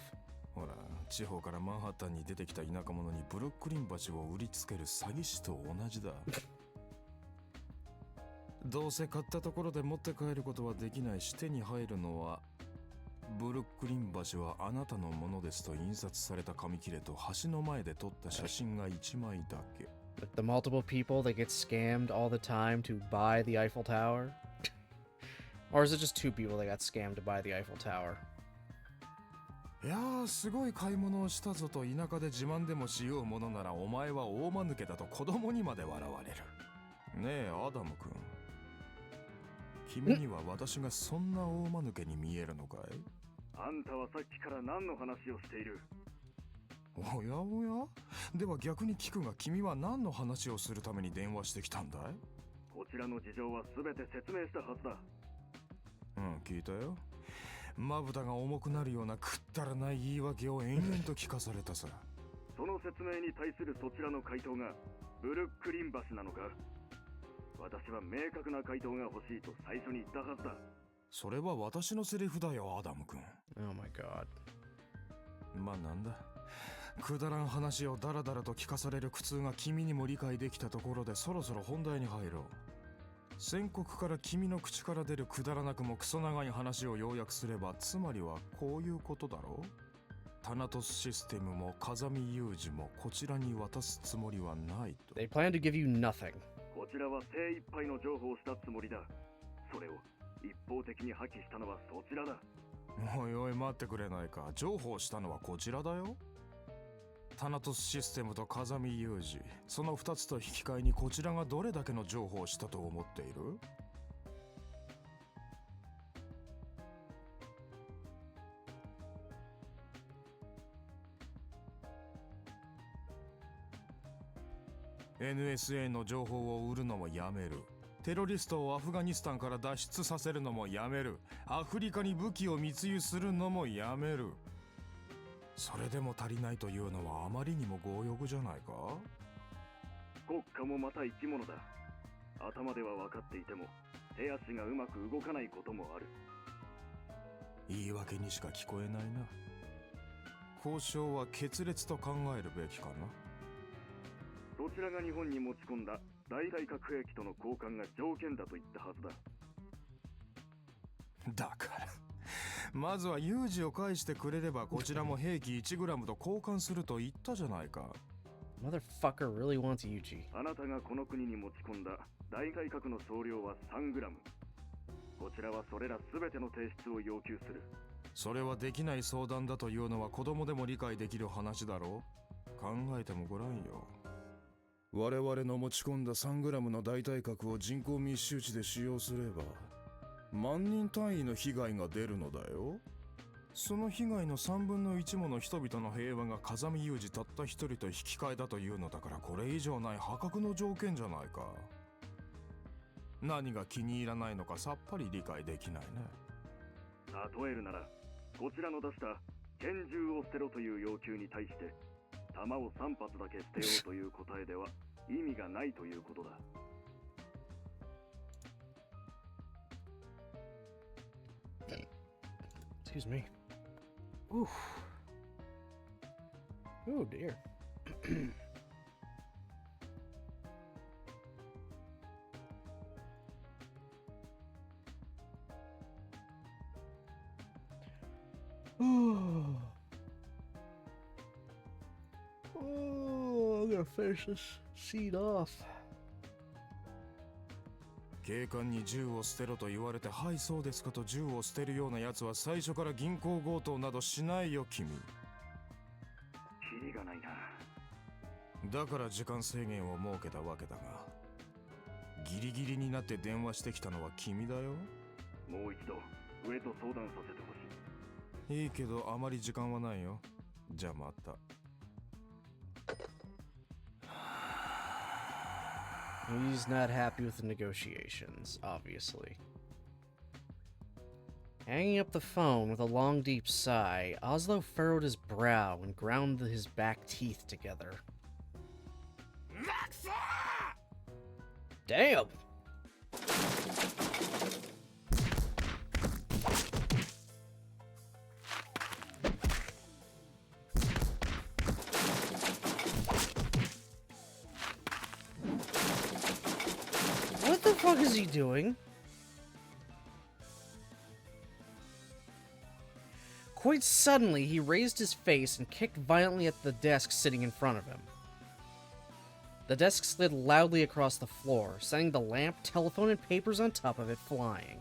ほら、地方からマンハッタンに出てきた田舎者にブルックリン橋を売りつける詐欺師と同じだ。どうせ買ったところで持って帰ることはできないし、手に入るのはブルックリン橋はあなたのものですと印刷された紙切れと橋の前で撮った写真が1枚だけ。 The multiple people that get scammed all the time to buy the Eiffel Tower? Or is it just two people that got scammed to buy the Eiffel Tower? いやー、すごい買い物をしたぞと田舎で自慢でもしようものならお前は大間抜けだと子供にまで笑われる。ねえアダム君、君には私がそんな大間抜けに見えるのかい？あんたはさっきから何の話をしている？おやおや？では逆に聞くが、君は何の話をするために電話してきたんだい？こちらの事情は全て説明したはずだ。うん、聞いたよ。まぶたが重くなるようなくったらない言い訳を延々と聞かされたさ。その説明に対するそちらの回答がブルックリン橋なのか？私は明確な回答が欲しいと最初に言ったはずだ。それは私のセリフだよ、アダム君。Oh my god. まあなんだ。くだらん話をダラダラと聞かされる苦痛が君にも理解できたところで、そろそろ本題に入ろう。宣告から君の口から出るくだらなくもクソ長い話を要約すれば、つまりはこういうことだろう。タナトスシステムも風見有事もこちらに渡すつもりはないと。 They plan to give you nothing. こちらは精一杯の情報をしたつもりだ。それを一方的に破棄したのはそちらだ。おいおい待ってくれないか。情報したのはこちらだよ。タナトスシステムと風見有事、その2つと引き換えにこちらがどれだけの情報をしたと思っている？NSA の情報を売るのもやめる。テロリストをアフガニスタンから脱出させるのもやめる。アフリカに武器を密輸するのもやめる。それでも足りないというのはあまりにも強欲じゃないか？国家もまた生き物だ。頭では分かっていても手足がうまく動かないこともある。言い訳にしか聞こえないな。交渉は決裂と考えるべきかな。どちらが日本に持ち込んだ大々核兵器との交換が条件だと言ったはずだ。だからまずは有事を返してくれればこちらも兵器 1g と交換すると言ったじゃないか。Motherfucker really wants Yuji. あなたがこの国に持ち込んだ大改革の総量は3グラム。こちらはそれら全ての提出を要求する。それはできない相談だというのは子供でも理解できる話だろう。考えてもごらんよ。我々の持ち込んだ3グラムの大改革を人口密集地で使用すれば万人単位の被害が出るのだよ。その被害の3分の1もの人々の平和が風見雄二たった一人と引き換えだというのだから、これ以上ない破格の条件じゃないか。何が気に入らないのかさっぱり理解できないね。例えるなら、こちらの出した拳銃を捨てろという要求に対して弾を3発だけ捨てようという答えでは意味がないということだ。Excuse me. Oof. Oh dear. I'm gonna finish this scene off. 警官に銃を捨てろと言われて、はいそうですかと銃を捨てるようなやつは最初から銀行強盗などしないよ君。キリがないな。だから時間制限を設けたわけだが、ギリギリになって電話してきたのは君だよ。もう一度上と相談させてほしい。いいけどあまり時間はないよ。じゃあまた。He's not happy with the negotiations, obviously. Hanging up the phone with a long, deep sigh, Oslo furrowed his brow and ground his back teeth together. Damn! What the fuck is he doing? Quite suddenly, he raised his face and kicked violently at the desk sitting in front of him. The desk slid loudly across the floor, sending the lamp, telephone, and papers on top of it flying.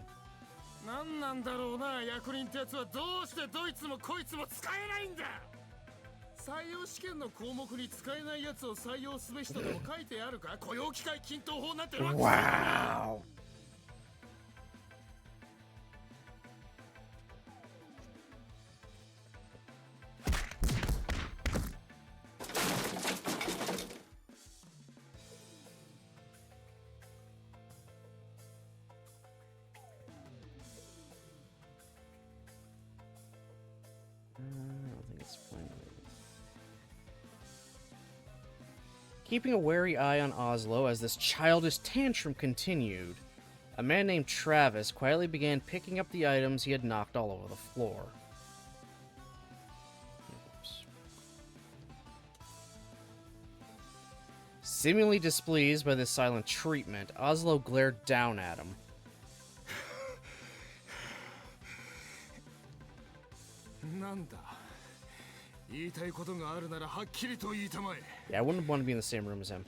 なんなんだろうな、役人ってやつはどうしてどいつもこいつも使えないんだ。採用試験の項目に使えないやつを採用すべしとでも書いてあるか。雇用機会均等法なんてわけ。 Wow! I don't think it's fine. Keeping a wary eye on Oslo as this childish tantrum continued, a man named Travis quietly began picking up the items he had knocked all over the floor. Oops. Seemingly displeased by this silent treatment, Oslo glared down at him. なんだ。言いたいことがあるならはっきりと言いたまえ。 Yeah, I wouldn't want to be in the same room as him.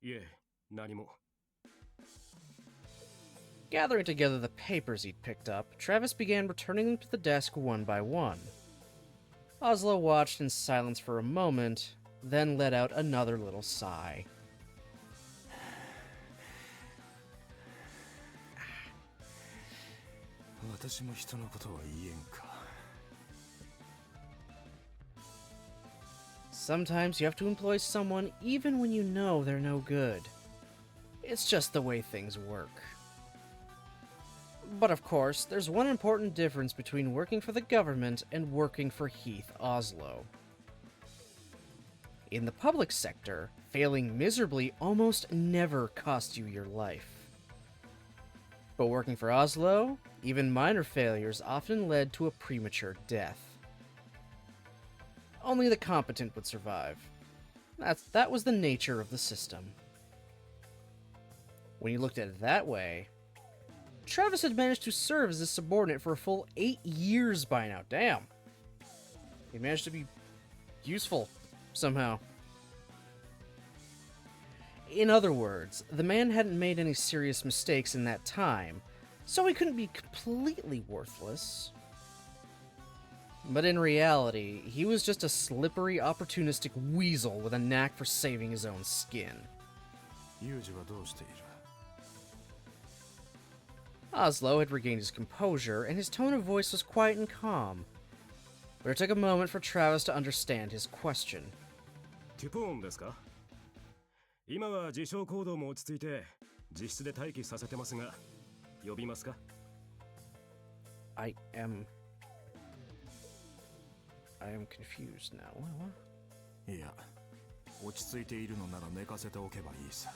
いえ、何も。 Gathering together the papers he'd picked up, Travis began returning them to the desk one by one. Oslo watched in silence for a moment, then let out another little sigh. 私も人のことは言えんか。 Sometimes you have to employ someone even when you know they're no good. It's just the way things work. But of course, there's one important difference between working for the government and working for Heath Oslo. In the public sector, failing miserably almost never costs you your life. But working for Oslo, even minor failures often led to a premature death. Only the competent would survive. That was the nature of the system. When you looked at it that way, Travis had managed to serve as a subordinate for a full 8 years by now. Damn. He managed to be useful somehow. In other words, the man hadn't made any serious mistakes in that time, so he couldn't be completely worthless. But in reality, he was just a slippery, opportunistic weasel with a knack for saving his own skin. ユージはどうしている？ Oslo had regained his composure, and his tone of voice was quiet and calm. But it took a moment for Travis to understand his question. テュポーンですか？今は自傷行動も落ち着いて自室で待機させてますが、呼びますか？ I am confused now. What? いや、落ち着いているのなら寝かせておけばいいさ。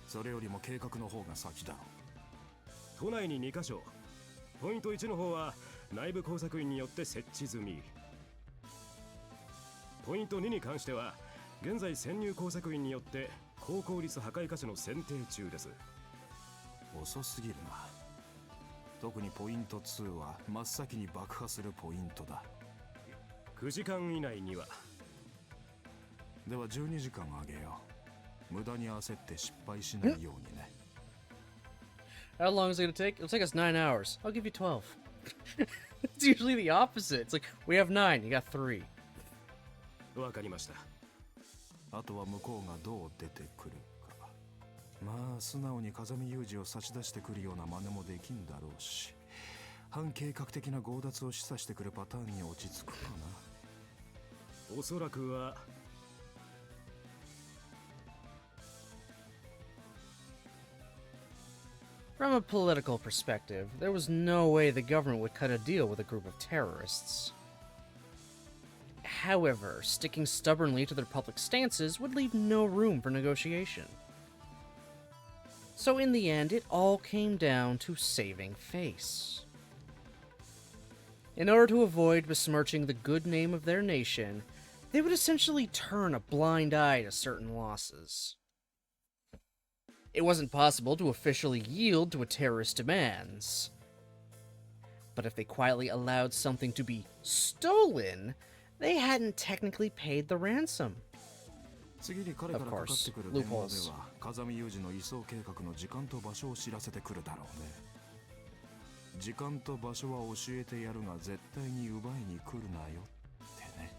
それよりも計画の方が先だろう。都内に2カ所。ポイント1の方は内部工作員によって設置済み。ポイント2に関しては現在潜入工作員によって高効率破壊箇所の選定中です。遅すぎるな。特にポイント2は真っ先に爆破するポイントだ。9時間以内には。では12時間あげよう。無駄に焦って失敗しないようにね。How long is it gonna take? It'll take us 9 hours. I'll give you 12. It's usually the opposite. It's like, we have 9, you got 3. わかりました。あとは向こうがどう出てくるか。まあ素直に風見雄二を差し出してくるような真似もできんだろうし、反計画的な強奪を示唆してくるパターンに落ち着くかな。おそらくは。From a political perspective, there was no way the government would cut a deal with a group of terrorists. However, sticking stubbornly to their public stances would leave no room for negotiation. So in the end, it all came down to saving face. In order to avoid besmirching the good name of their nation, they would essentially turn a blind eye to certain losses. It wasn't possible to officially yield to a terrorist's demands. But if they quietly allowed something to be stolen, they hadn't technically paid the ransom. 次に彼からかかってくる電話では風見雄二の移送計画の時間と場所を知らせてくるだろうね。時間と場所は教えてやるが絶対に奪いに来るなよってね。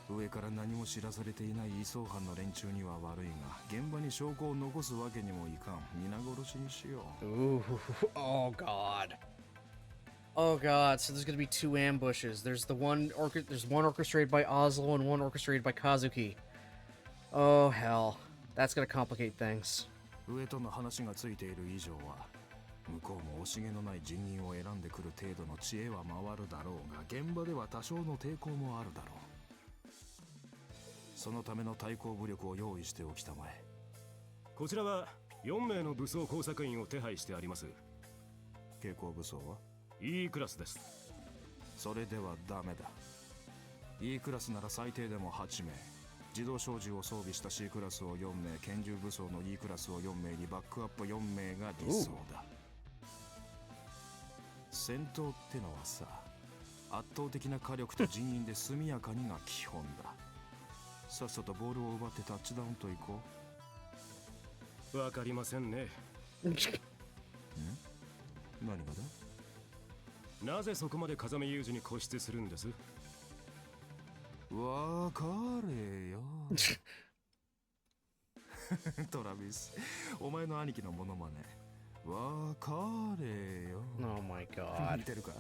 上から何も知らされていない移送班の連中には悪いが、現場に証拠を残すわけにもいかん。皆殺しにしよう。Ooh, oh god. Oh god, so there's gonna be 2 ambushes. There's one orchestrated by Oslo and one orchestrated by Kazuki. Oh hell. That's gonna complicate things. 上との話がついている以上は、向こうも惜しげのない人員を選んでくる程度の知恵は回るだろうが、現場では多少の抵抗もあるだろう。そのための対抗武力を用意しておきたまえ。こちらは4名の武装工作員を手配してあります。蛍光武装は E クラスです。それではダメだ。E クラスなら最低でも8名。自動小銃を装備した C クラスを4名、拳銃武装の E クラスを4名にバックアップ4名が理想だ。戦闘ってのはさ、圧倒的な火力と人員で速やかにが基本だ。さっさとボールを奪ってタッチダウンといこう。わかりませんね。何がだ？なぜそこまで風見雄二に固執するんです？わかれよ。トラビス、お前の兄貴のモノマネ。わかれよ。Oh my god. 似てるか？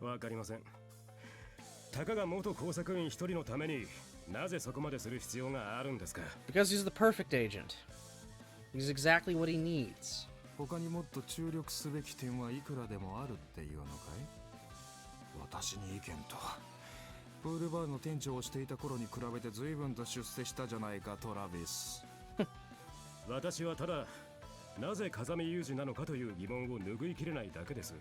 わかりません。たかが元工作員一人のためになぜそこまでする必要があるんですか？ Because he's the perfect agent. He's exactly what he needs. 他にもっと注力すべき点はいくらでもあるっていうのかい？私に意見とは。プールバーの店長をしていた頃に比べて随分と出世したじゃないか、トラビス。私はただ、なぜ風見雄二なのかという疑問を拭いきれないだけです。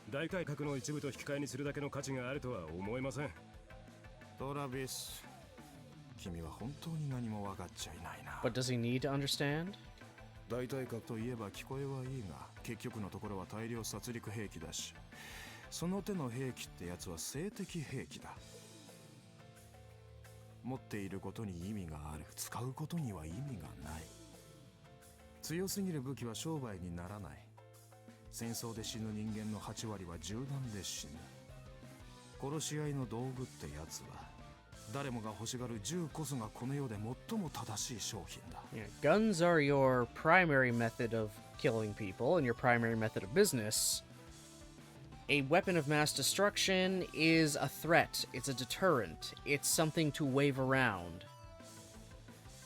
大改革の一部と引き換えにするだけの価値があるとは思えません。トラビス、君は本当に何も分かっちゃいないな。But does he need to understand? 大改革といえば聞こえはいいが、結局のところは大量殺戮兵器だし、その手の兵器ってやつは性的兵器だ。持っていることに意味がある。使うことには意味がない。強すぎる武器は商売にならない。戦争で死ぬ人間の8割は銃弾で死ぬ。殺し合いの道具ってやつは誰もが欲しがる銃こそがこの世で最も正しい商品だ。Yeah, guns are your primary method of killing people and your primary method of business. A weapon of mass destruction is a threat. It's a deterrent. It's something to wave around.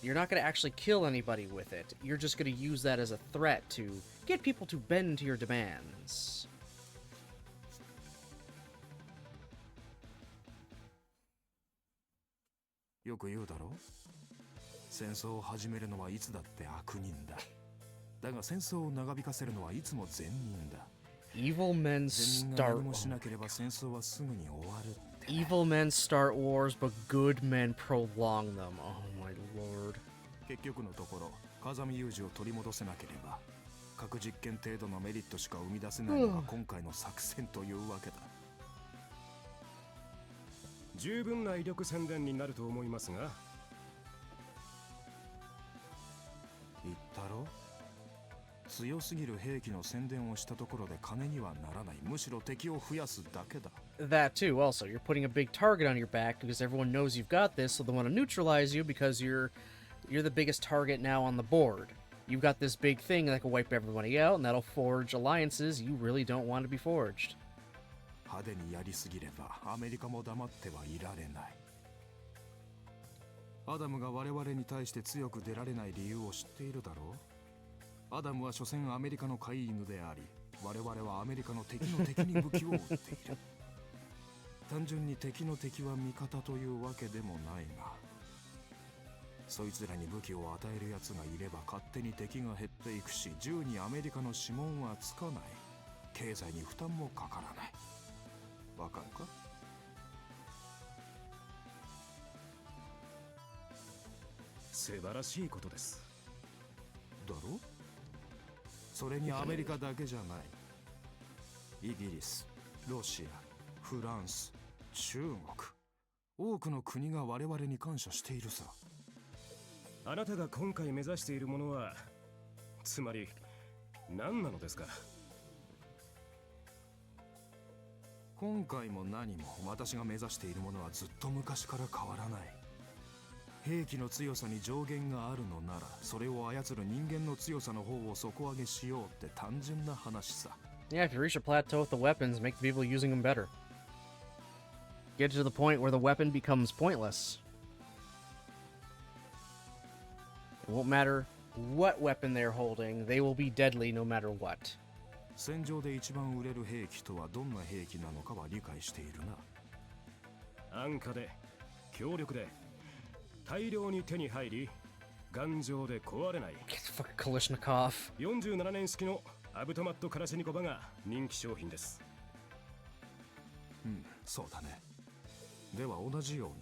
You're not going to actually kill anybody with it. You're just going to use that as a threat to get people to bend to your demands. よく言うだろう。戦争を始めるのはいつだって悪人だ。だが戦争を長引かせるのはいつも善人だ。Evil men 善人が start 何もしなければ戦争はすぐに終わるってね。 Evil men start wars, but good men prolong them. Oh my lord. 結局のところ、風見有事を取り戻せなければ、核実験程度のメリットしか生み出せないのが今回の作戦というわけだ。十分な威力宣伝になると思いますが。言ったろ？強すぎる兵器の宣伝をしたところで金にはならない。むしろ敵を増やすだけだ。 That too, also. You're putting a big target on your back because everyone knows you've got this, so they want to neutralize you because you're the biggest target now on the board. You've got this big thing that can wipe everybody out, and that'll forge alliances you really don't want to be forged. 派手にやりすぎればアメリカも黙ってはいられない。アダムが我々に対して強く出られない理由を知っているだろう。アダムは所詮アメリカの飼い犬であり、我々はアメリカの敵の敵に武器を売っている。単純に敵の敵は味方というわけでもないが、そいつらに武器を与える奴がいれば勝手に敵が減っていくし、銃にアメリカの指紋はつかない。経済に負担もかからない。わかるか？素晴らしいことです。だろ？それにアメリカだけじゃない。イギリス、ロシア、フランス、中国、多くの国が我々に感謝しているさ。あなたが今回目指しているものは、つまり何なのですか？今回も何も私が目指しているものはずっと昔から変わらない。兵器の強さに上限があるのなら、それを操る人間の強さの方を底上げしようって単純な話さ。Yeah, if you reach a plateau with the weapons, make the people using them better. Get to the point where the weapon becomes pointless. It won't matter what weapon they're holding, they will be deadly no matter what. 戦場で一番売れる兵器とはどんな兵器なのかは理解しているな。安価で強力で大量に手に入り、頑丈で壊れない。 Get the fucking Kalashnikov. 47年式のアブトマット・カラシニコバが人気商品です。うん、そうだね。では同じように、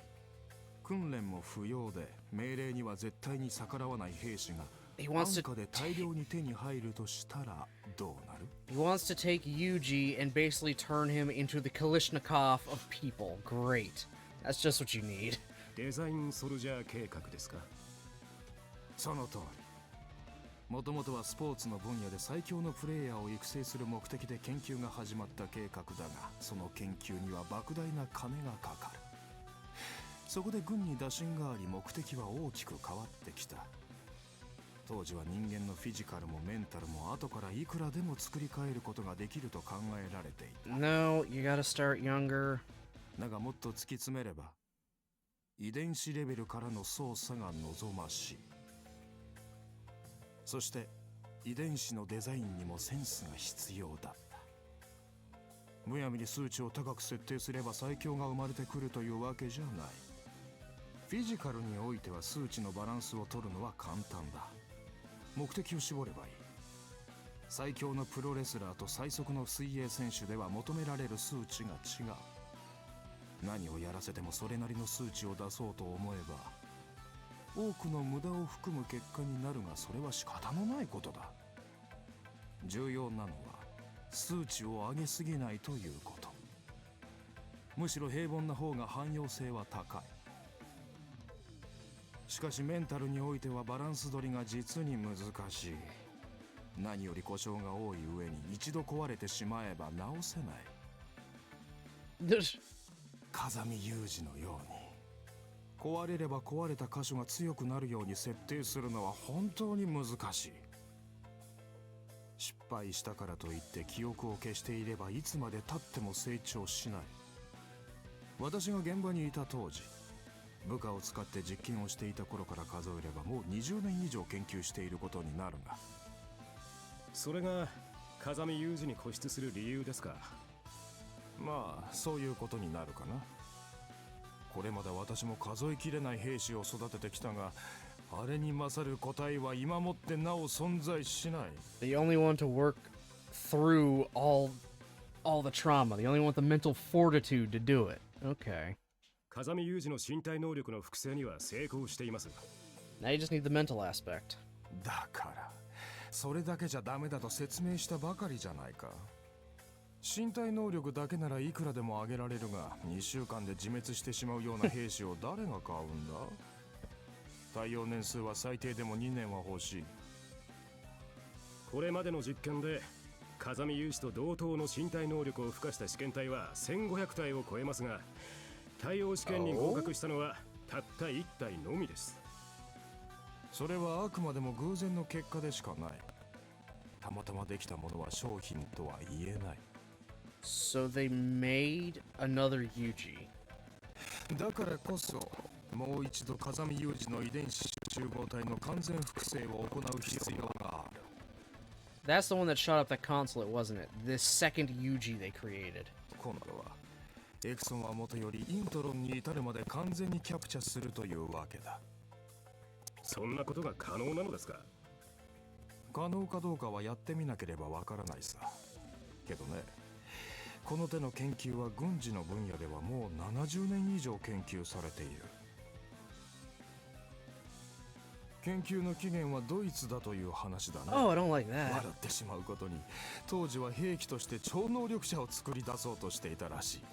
訓練も不要で命令には絶対に逆らわない兵士が安価で大量に手に入るとしたらどうなる？ He wants to take Yuji and basically turn him into the Kalashnikov of people. Great. That's just what you need. デザインソルジャー計画ですか？その通り。もともとはスポーツの分野で最強のプレイヤーを育成する目的で研究が始まった計画だが、その研究には莫大な金がかかる。そこで軍に打診があり、目的は大きく変わってきた。当時は人間のフィジカルもメンタルも後からいくらでも作り変えることができると考えられていた。 No, you gotta start younger. だがもっと突き詰めれば、遺伝子レベルからの操作が望ましい。そして遺伝子のデザインにもセンスが必要だった。むやみに数値を高く設定すれば最強が生まれてくるというわけじゃない。フィジカルにおいては数値のバランスを取るのは簡単だ。目的を絞ればいい。最強のプロレスラーと最速の水泳選手では求められる数値が違う。何をやらせてもそれなりの数値を出そうと思えば、多くの無駄を含む結果になるが、それは仕方のないことだ。重要なのは数値を上げすぎないということ。むしろ平凡な方が汎用性は高い。しかしメンタルにおいてはバランス取りが実に難しい。何より故障が多い上に一度壊れてしまえば直せない。風見雄二のように壊れれば壊れた箇所が強くなるように設定するのは本当に難しい。失敗したからといって記憶を消していればいつまで経っても成長しない。私が現場にいた当時、部下を使って実験をしていた頃から数えればもう20年以上研究していることになるが。それが風見雄二に固執する理由ですか。まあそういうことになるかな。これまで私も数えきれない兵士を育ててきたが、あれに勝る個体は今もってなお存在しない。 The only one to work through all the trauma. The only one with the mental fortitude to do it. Okay. 風見雄二の身体能力の複製には成功しています。 Now you just need the mental aspect. だからそれだけじゃダメだと説明したばかりじゃないか。身体能力だけならいくらでも上げられるが、2週間で自滅してしまうような兵士を誰が買うんだ。耐用年数は最低でも2年は欲しい。これまでの実験で風見雄二と同等の身体能力を付加した試験体は1500体を超えますが、対応試験に合格したのはたった1体のみです。それはあくまでも偶然の結果でしかない。たまたまできたものは商品とは言えない。 So they made another Yuji. だからこそもう一度風見雄二の遺伝子集合体の完全複製を行う必要がある。 That's the one that shot up that consulate, wasn't it? The second Yuji they created. 今度はエクソンはもとよりイントロンに至るまで完全にキャプチャするというわけだ。そんなことが可能なのですか。可能かどうかはやってみなければわからないさ。けどね、この手の研究は軍事の分野ではもう70年以上研究されている。研究の起源はドイツだという話だね。Oh, I don't like that. 笑ってしまうことに、当時は兵器として超能力者を作り出そうとしていたらしい。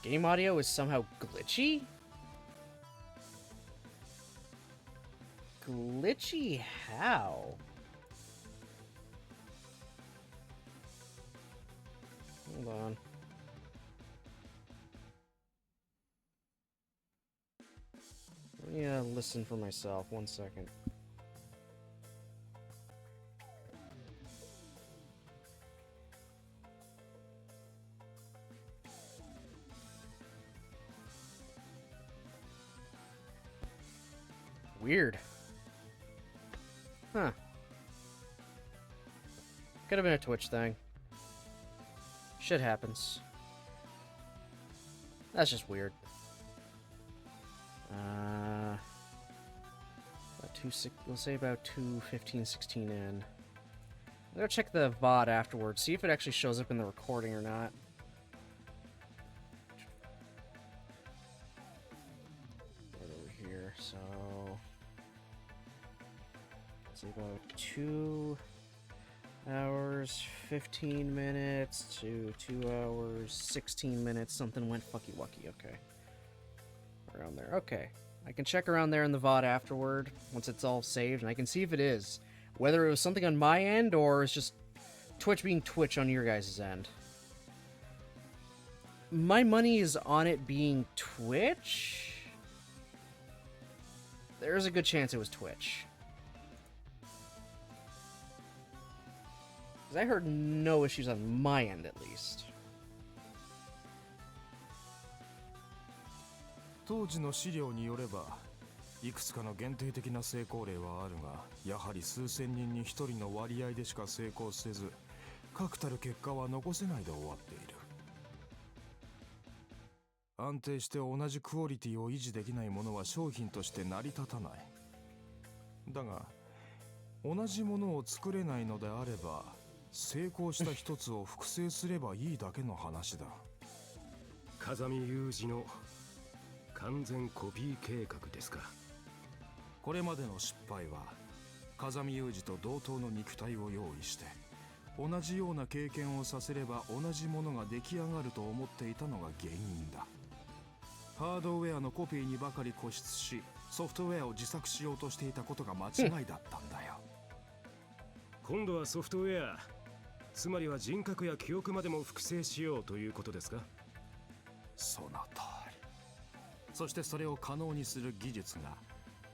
Game audio is somehow glitchy? Glitchy how? Hold on. Let me listen for myself. 1 second. Weird. Huh. Could have been a Twitch thing. Shit happens. That's just weird. We'll say about 2:15, 16 in. I'll go check the VOD afterwards, see if it actually shows up in the recording or not. Right over here, so let's see, about 2 hours 15 minutes to 2 hours 16 minutes. Something went fucky wucky. Okay, around there. Okay, I can check around there in the VOD afterward once it's all saved, and I can see if it is, whether it was something on my end or it's just Twitch being Twitch on your guys' end. My money is on it being Twitch. There's a good chance it was Twitch. Because I heard no issues on my end, at least. 当時の資料によれば、いくつかの限定的な成功例はあるが、やはり数千人に一人の割合でしか成功せず、確たる結果は残せないで終わっている。安定して同じクオリティを維持できないものは商品として成り立たない。だが、同じものを作れないのであれば、成功した一つを複製すればいいだけの話だ。風見雄二の完全コピー計画ですか。これまでの失敗は風見雄二と同等の肉体を用意して同じような経験をさせれば同じものが出来上がると思っていたのが原因だ。ハードウェアのコピーにばかり固執しソフトウェアを自作しようとしていたことが間違いだったんだよ。今度はソフトウェア、つまりは人格や記憶までも複製しようということですか？その通り。そしてそれを可能にする技術が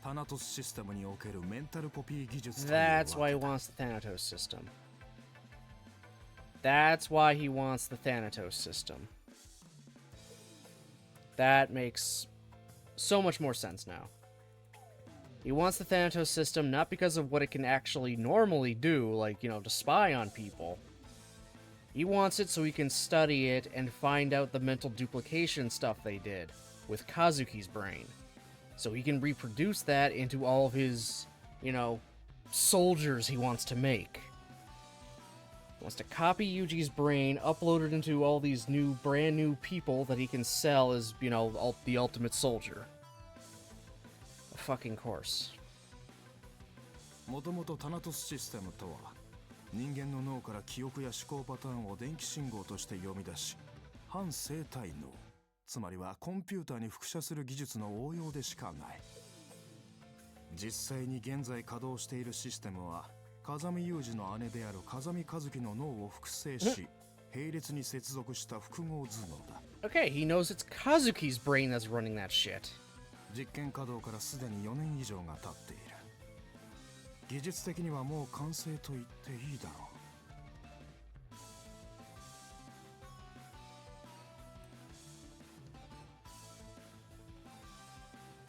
タナトスシステムにおけるメンタルコピー技術というわけだ。 That's why he wants the Thanatos system. That's why he wants the Thanatos system. That makes so much more sense now. He wants the Thanatos system not because of what it can actually normally do, like, you know, to spy on people. He wants it so he can study it and find out the mental duplication stuff they did with Kazuki's brain. So he can reproduce that into all of his, you know, soldiers he wants to make. He wants to copy Yuji's brain, upload it into all these new, brand new people that he can sell as, you know, the ultimate soldier. Of fucking course. もともとタナトスシステムとは人間の脳から記憶や思考パターンを電気信号として読み出し、反生体脳、つまりはコンピューターに複写する技術の応用でしかない。実際に現在稼働しているシステムは風見雄二の姉である風見和樹の脳を複製し、並列に接続した複合頭脳だ。Okay, he knows it's Kazuki's brain that's running that shit. 実験稼働からすでに4年以上が経っている。技術的にはもう完成と言っていいだろ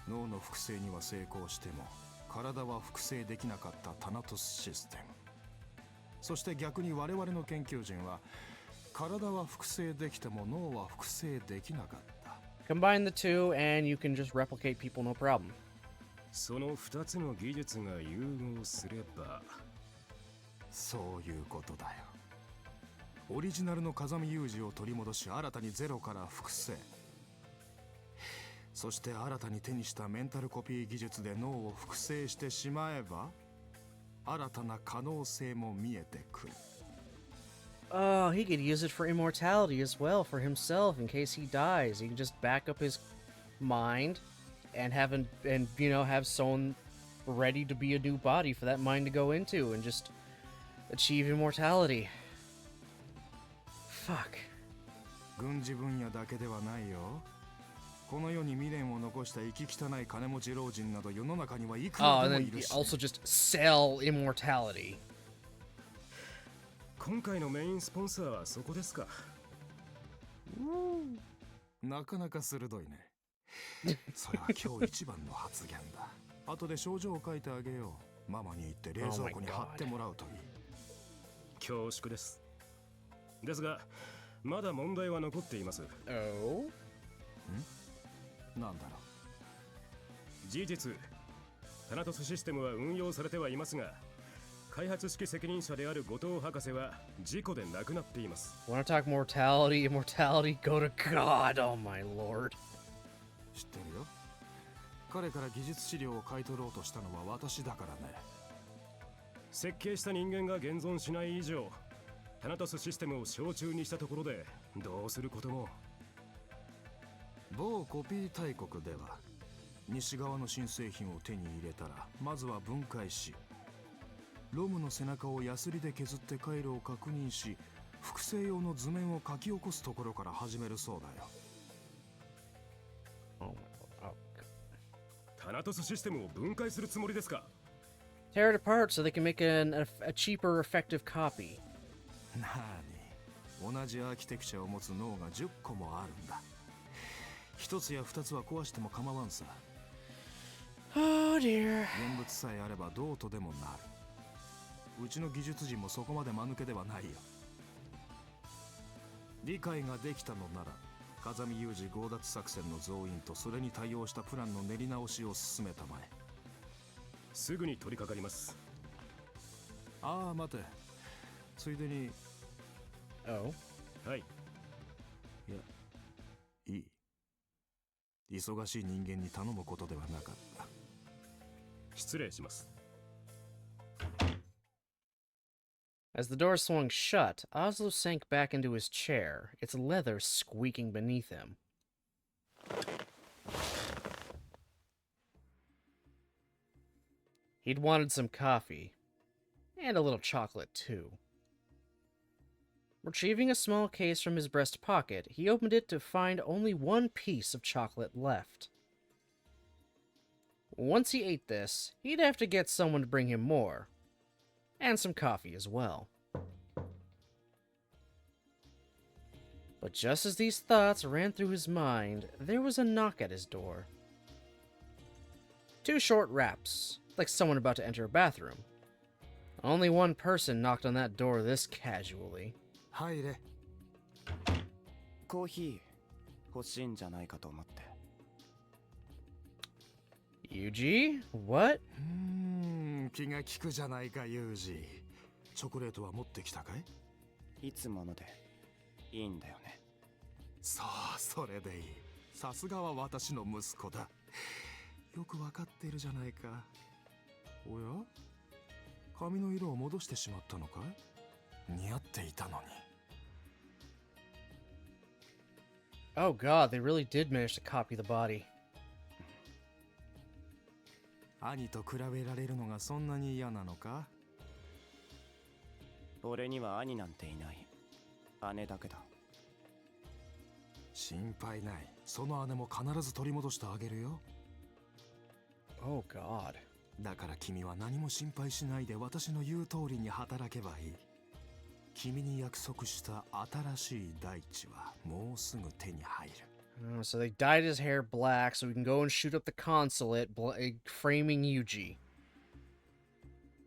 う。脳の複製には成功しても体は複製できなかったタナトスシステム。そして逆に我々の研究陣は体は複製できても脳は複製できなかった。Combine the two and you can just replicate people no problem. その2つの技術が融合すれば、そういうことだよ。オリジナルの風見雄二を取り戻し、新たにゼロから複製。そして新たに手にしたメンタルコピー技術で脳を複製してしまえば、新たな可能性も見えてくる。Oh, he could use it for immortality as well, for himself, in case he dies. He can just back up his mind and you know, have someone ready to be a new body for that mind to go into and just achieve immortality. Fuck. 軍事分野だけではないよ。この世に未練を残した生き汚い金持ち老人など世の中にはいく Oh, らで and もい then るし。 also just sell immortality. 今回のメインスポンサーはそこですか？なかなか鋭いね。それは今日一番の発言だ。後で症状を書いてあげよう。ママに言って冷蔵庫に貼ってもらうといい。恐縮です。ですが、まだ問題は残っています。Oh? なんだろう。事実、タナトスシステムは運用されてはいますが、開発指揮責任者である後藤博士は事故で亡くなっています。Wanna talk mortality, immortality? Go to God, oh my lord. 知ってるよ。彼から技術資料を買い取ろうとしたのは私だからね。設計した人間が現存しない以上、タナトスシステムを小中にしたところでどうすることも。某コピー大国では西側の新製品を手に入れたらまずは分解し、ロムの背中をヤスリで削って回路を確認し、複製用の図面を書き起こすところから始めるそうだよ。タナトスシステムを分解するつもりですか？ Tear it apart so they can make a cheaper, effective copy. なに、同じアーキテクチャを持つ脳が10個もあるんだ。一つや二つは壊しても構わんさ。Oh dear. 現物さえあればどうとでもなる。うちの技術陣もそこまで間抜けではないよ。理解ができたのなら風見雄二強奪作戦の増員とそれに対応したプランの練り直しを進めたまえ。すぐに取り掛かります。ああ、待て。ついでに。Oh? はい。いや、いい。忙しい人間に頼むことではなかった。失礼します。As the door swung shut, Oslo sank back into his chair, its leather squeaking beneath him. He'd wanted some coffee. And a little chocolate, too. Retrieving a small case from his breast pocket, he opened it to find only one piece of chocolate left. Once he ate this, he'd have to get someone to bring him more. And some coffee as well. But just as these thoughts ran through his mind, there was a knock at his door. 2 short raps, like someone about to enter a bathroom. Only one person knocked on that door this casually. 入れ。コーヒー欲しいんじゃないかと思って。Yuji? What? 気が利くじゃないか、ユージ。チョコレートは持ってきたかい？いつものでいいんだよね。そう、それでいい。さすがは私の息子だ。よくわかっているじゃないか。おや？髪の色を戻してしまったのかい？似合っていたのに。Oh god, they really did manage to copy the body. 兄と比べられるのがそんなに嫌なのか？俺には兄なんていない。姉だけだ。心配ない。その姉も必ず取り戻してあげるよ。Oh god. だから君は何も心配しないで私の言う通りに働けばいい。君に約束した新しい大地はもうすぐ手に入る。So they dyed his hair black so we can go and shoot up the consulate, framing Yuji.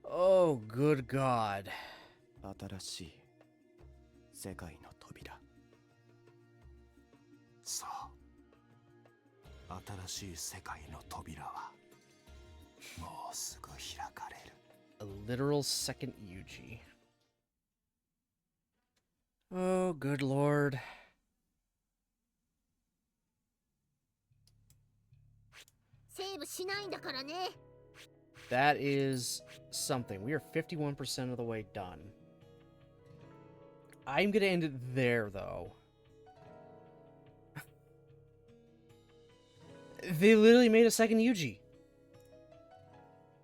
Oh, good god. 新しい世界の扉。そう。新しい世界の扉はもうすぐ開かれる。A literal second Yuji. Oh, good lord. That is something. We are 51% of the way done. I'm gonna end it there, though. They literally made a second Yuji.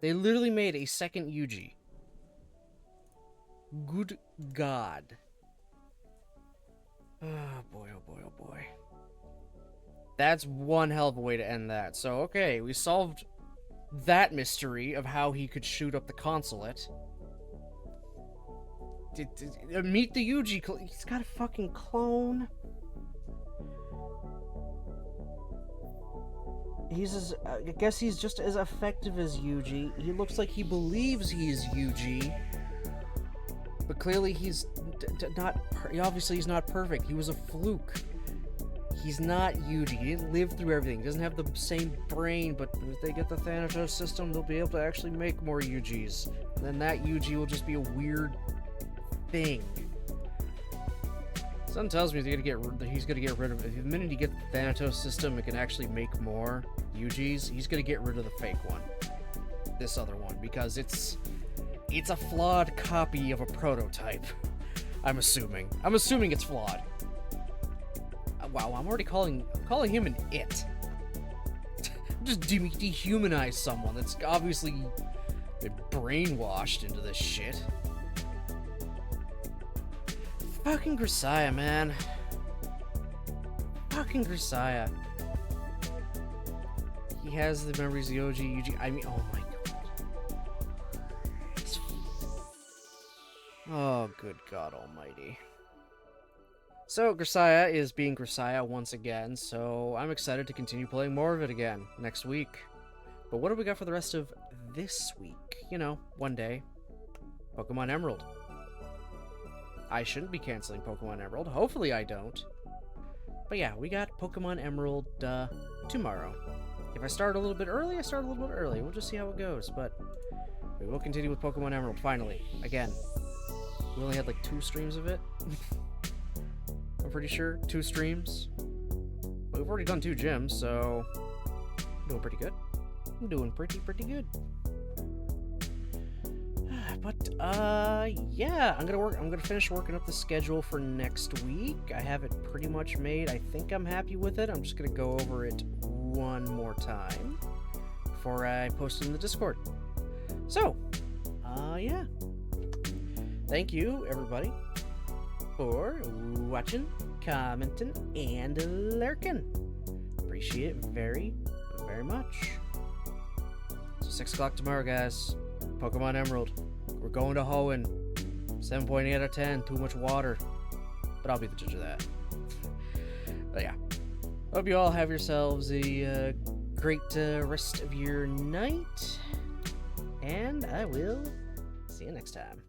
They literally made a second Yuji. Good god. Oh boy, oh boy, oh boy. That's one hell of a way to end that. So, okay, we solved that mystery of how he could shoot up the consulate. Meet the Yuji. He's got a fucking clone. I guess he's just as effective as Yuji. He looks like he believes he's Yuji. But clearly he's obviously he's not perfect. He was a fluke. He's not Yuji. He didn't live through everything. He doesn't have the same brain, but if they get the Thanatos system, they'll be able to actually make more Yujis. And then that Yuji will just be a weird thing. Something tells me he's gonna get rid of it. The minute you get the Thanatos system, it can actually make more Yujis. He's gonna get rid of the fake one. This other one, because it's a flawed copy of a prototype. I'm assuming it's flawed. Wow, I'm already calling him an it. Just dehumanize someone that's obviously been brainwashed into this shit. Fucking Grisaia, man. Fucking Grisaia. He has the memories of the OG Yuji. I mean, oh my god. Oh, good god almighty. So, Grisaia is being Grisaia once again, so I'm excited to continue playing more of it again next week. But what do we got for the rest of this week? You know, one day. Pokemon Emerald. I shouldn't be canceling Pokemon Emerald. Hopefully I don't. But yeah, we got Pokemon Emerald tomorrow. If I start a little bit early, I start a little bit early. We'll just see how it goes, but we will continue with Pokemon Emerald, finally. Again, we only had like 2 streams of it. I'm pretty sure. 2 streams. But we've already done 2 gyms, so I'm doing pretty good. I'm doing pretty good. But yeah, I'm gonna finish working up the schedule for next week. I have it pretty much made. I think I'm happy with it. I'm just gonna go over it one more time before I post it in the Discord. So, yeah. Thank you, everybody, for watching, commenting, and lurking. Appreciate it very, very much. So 6 o'clock tomorrow, guys. Pokemon Emerald. We're going to Hoenn. 7.8 out of 10. Too much water. But I'll be the judge of that. But yeah. Hope you all have yourselves a great rest of your night. And I will see you next time.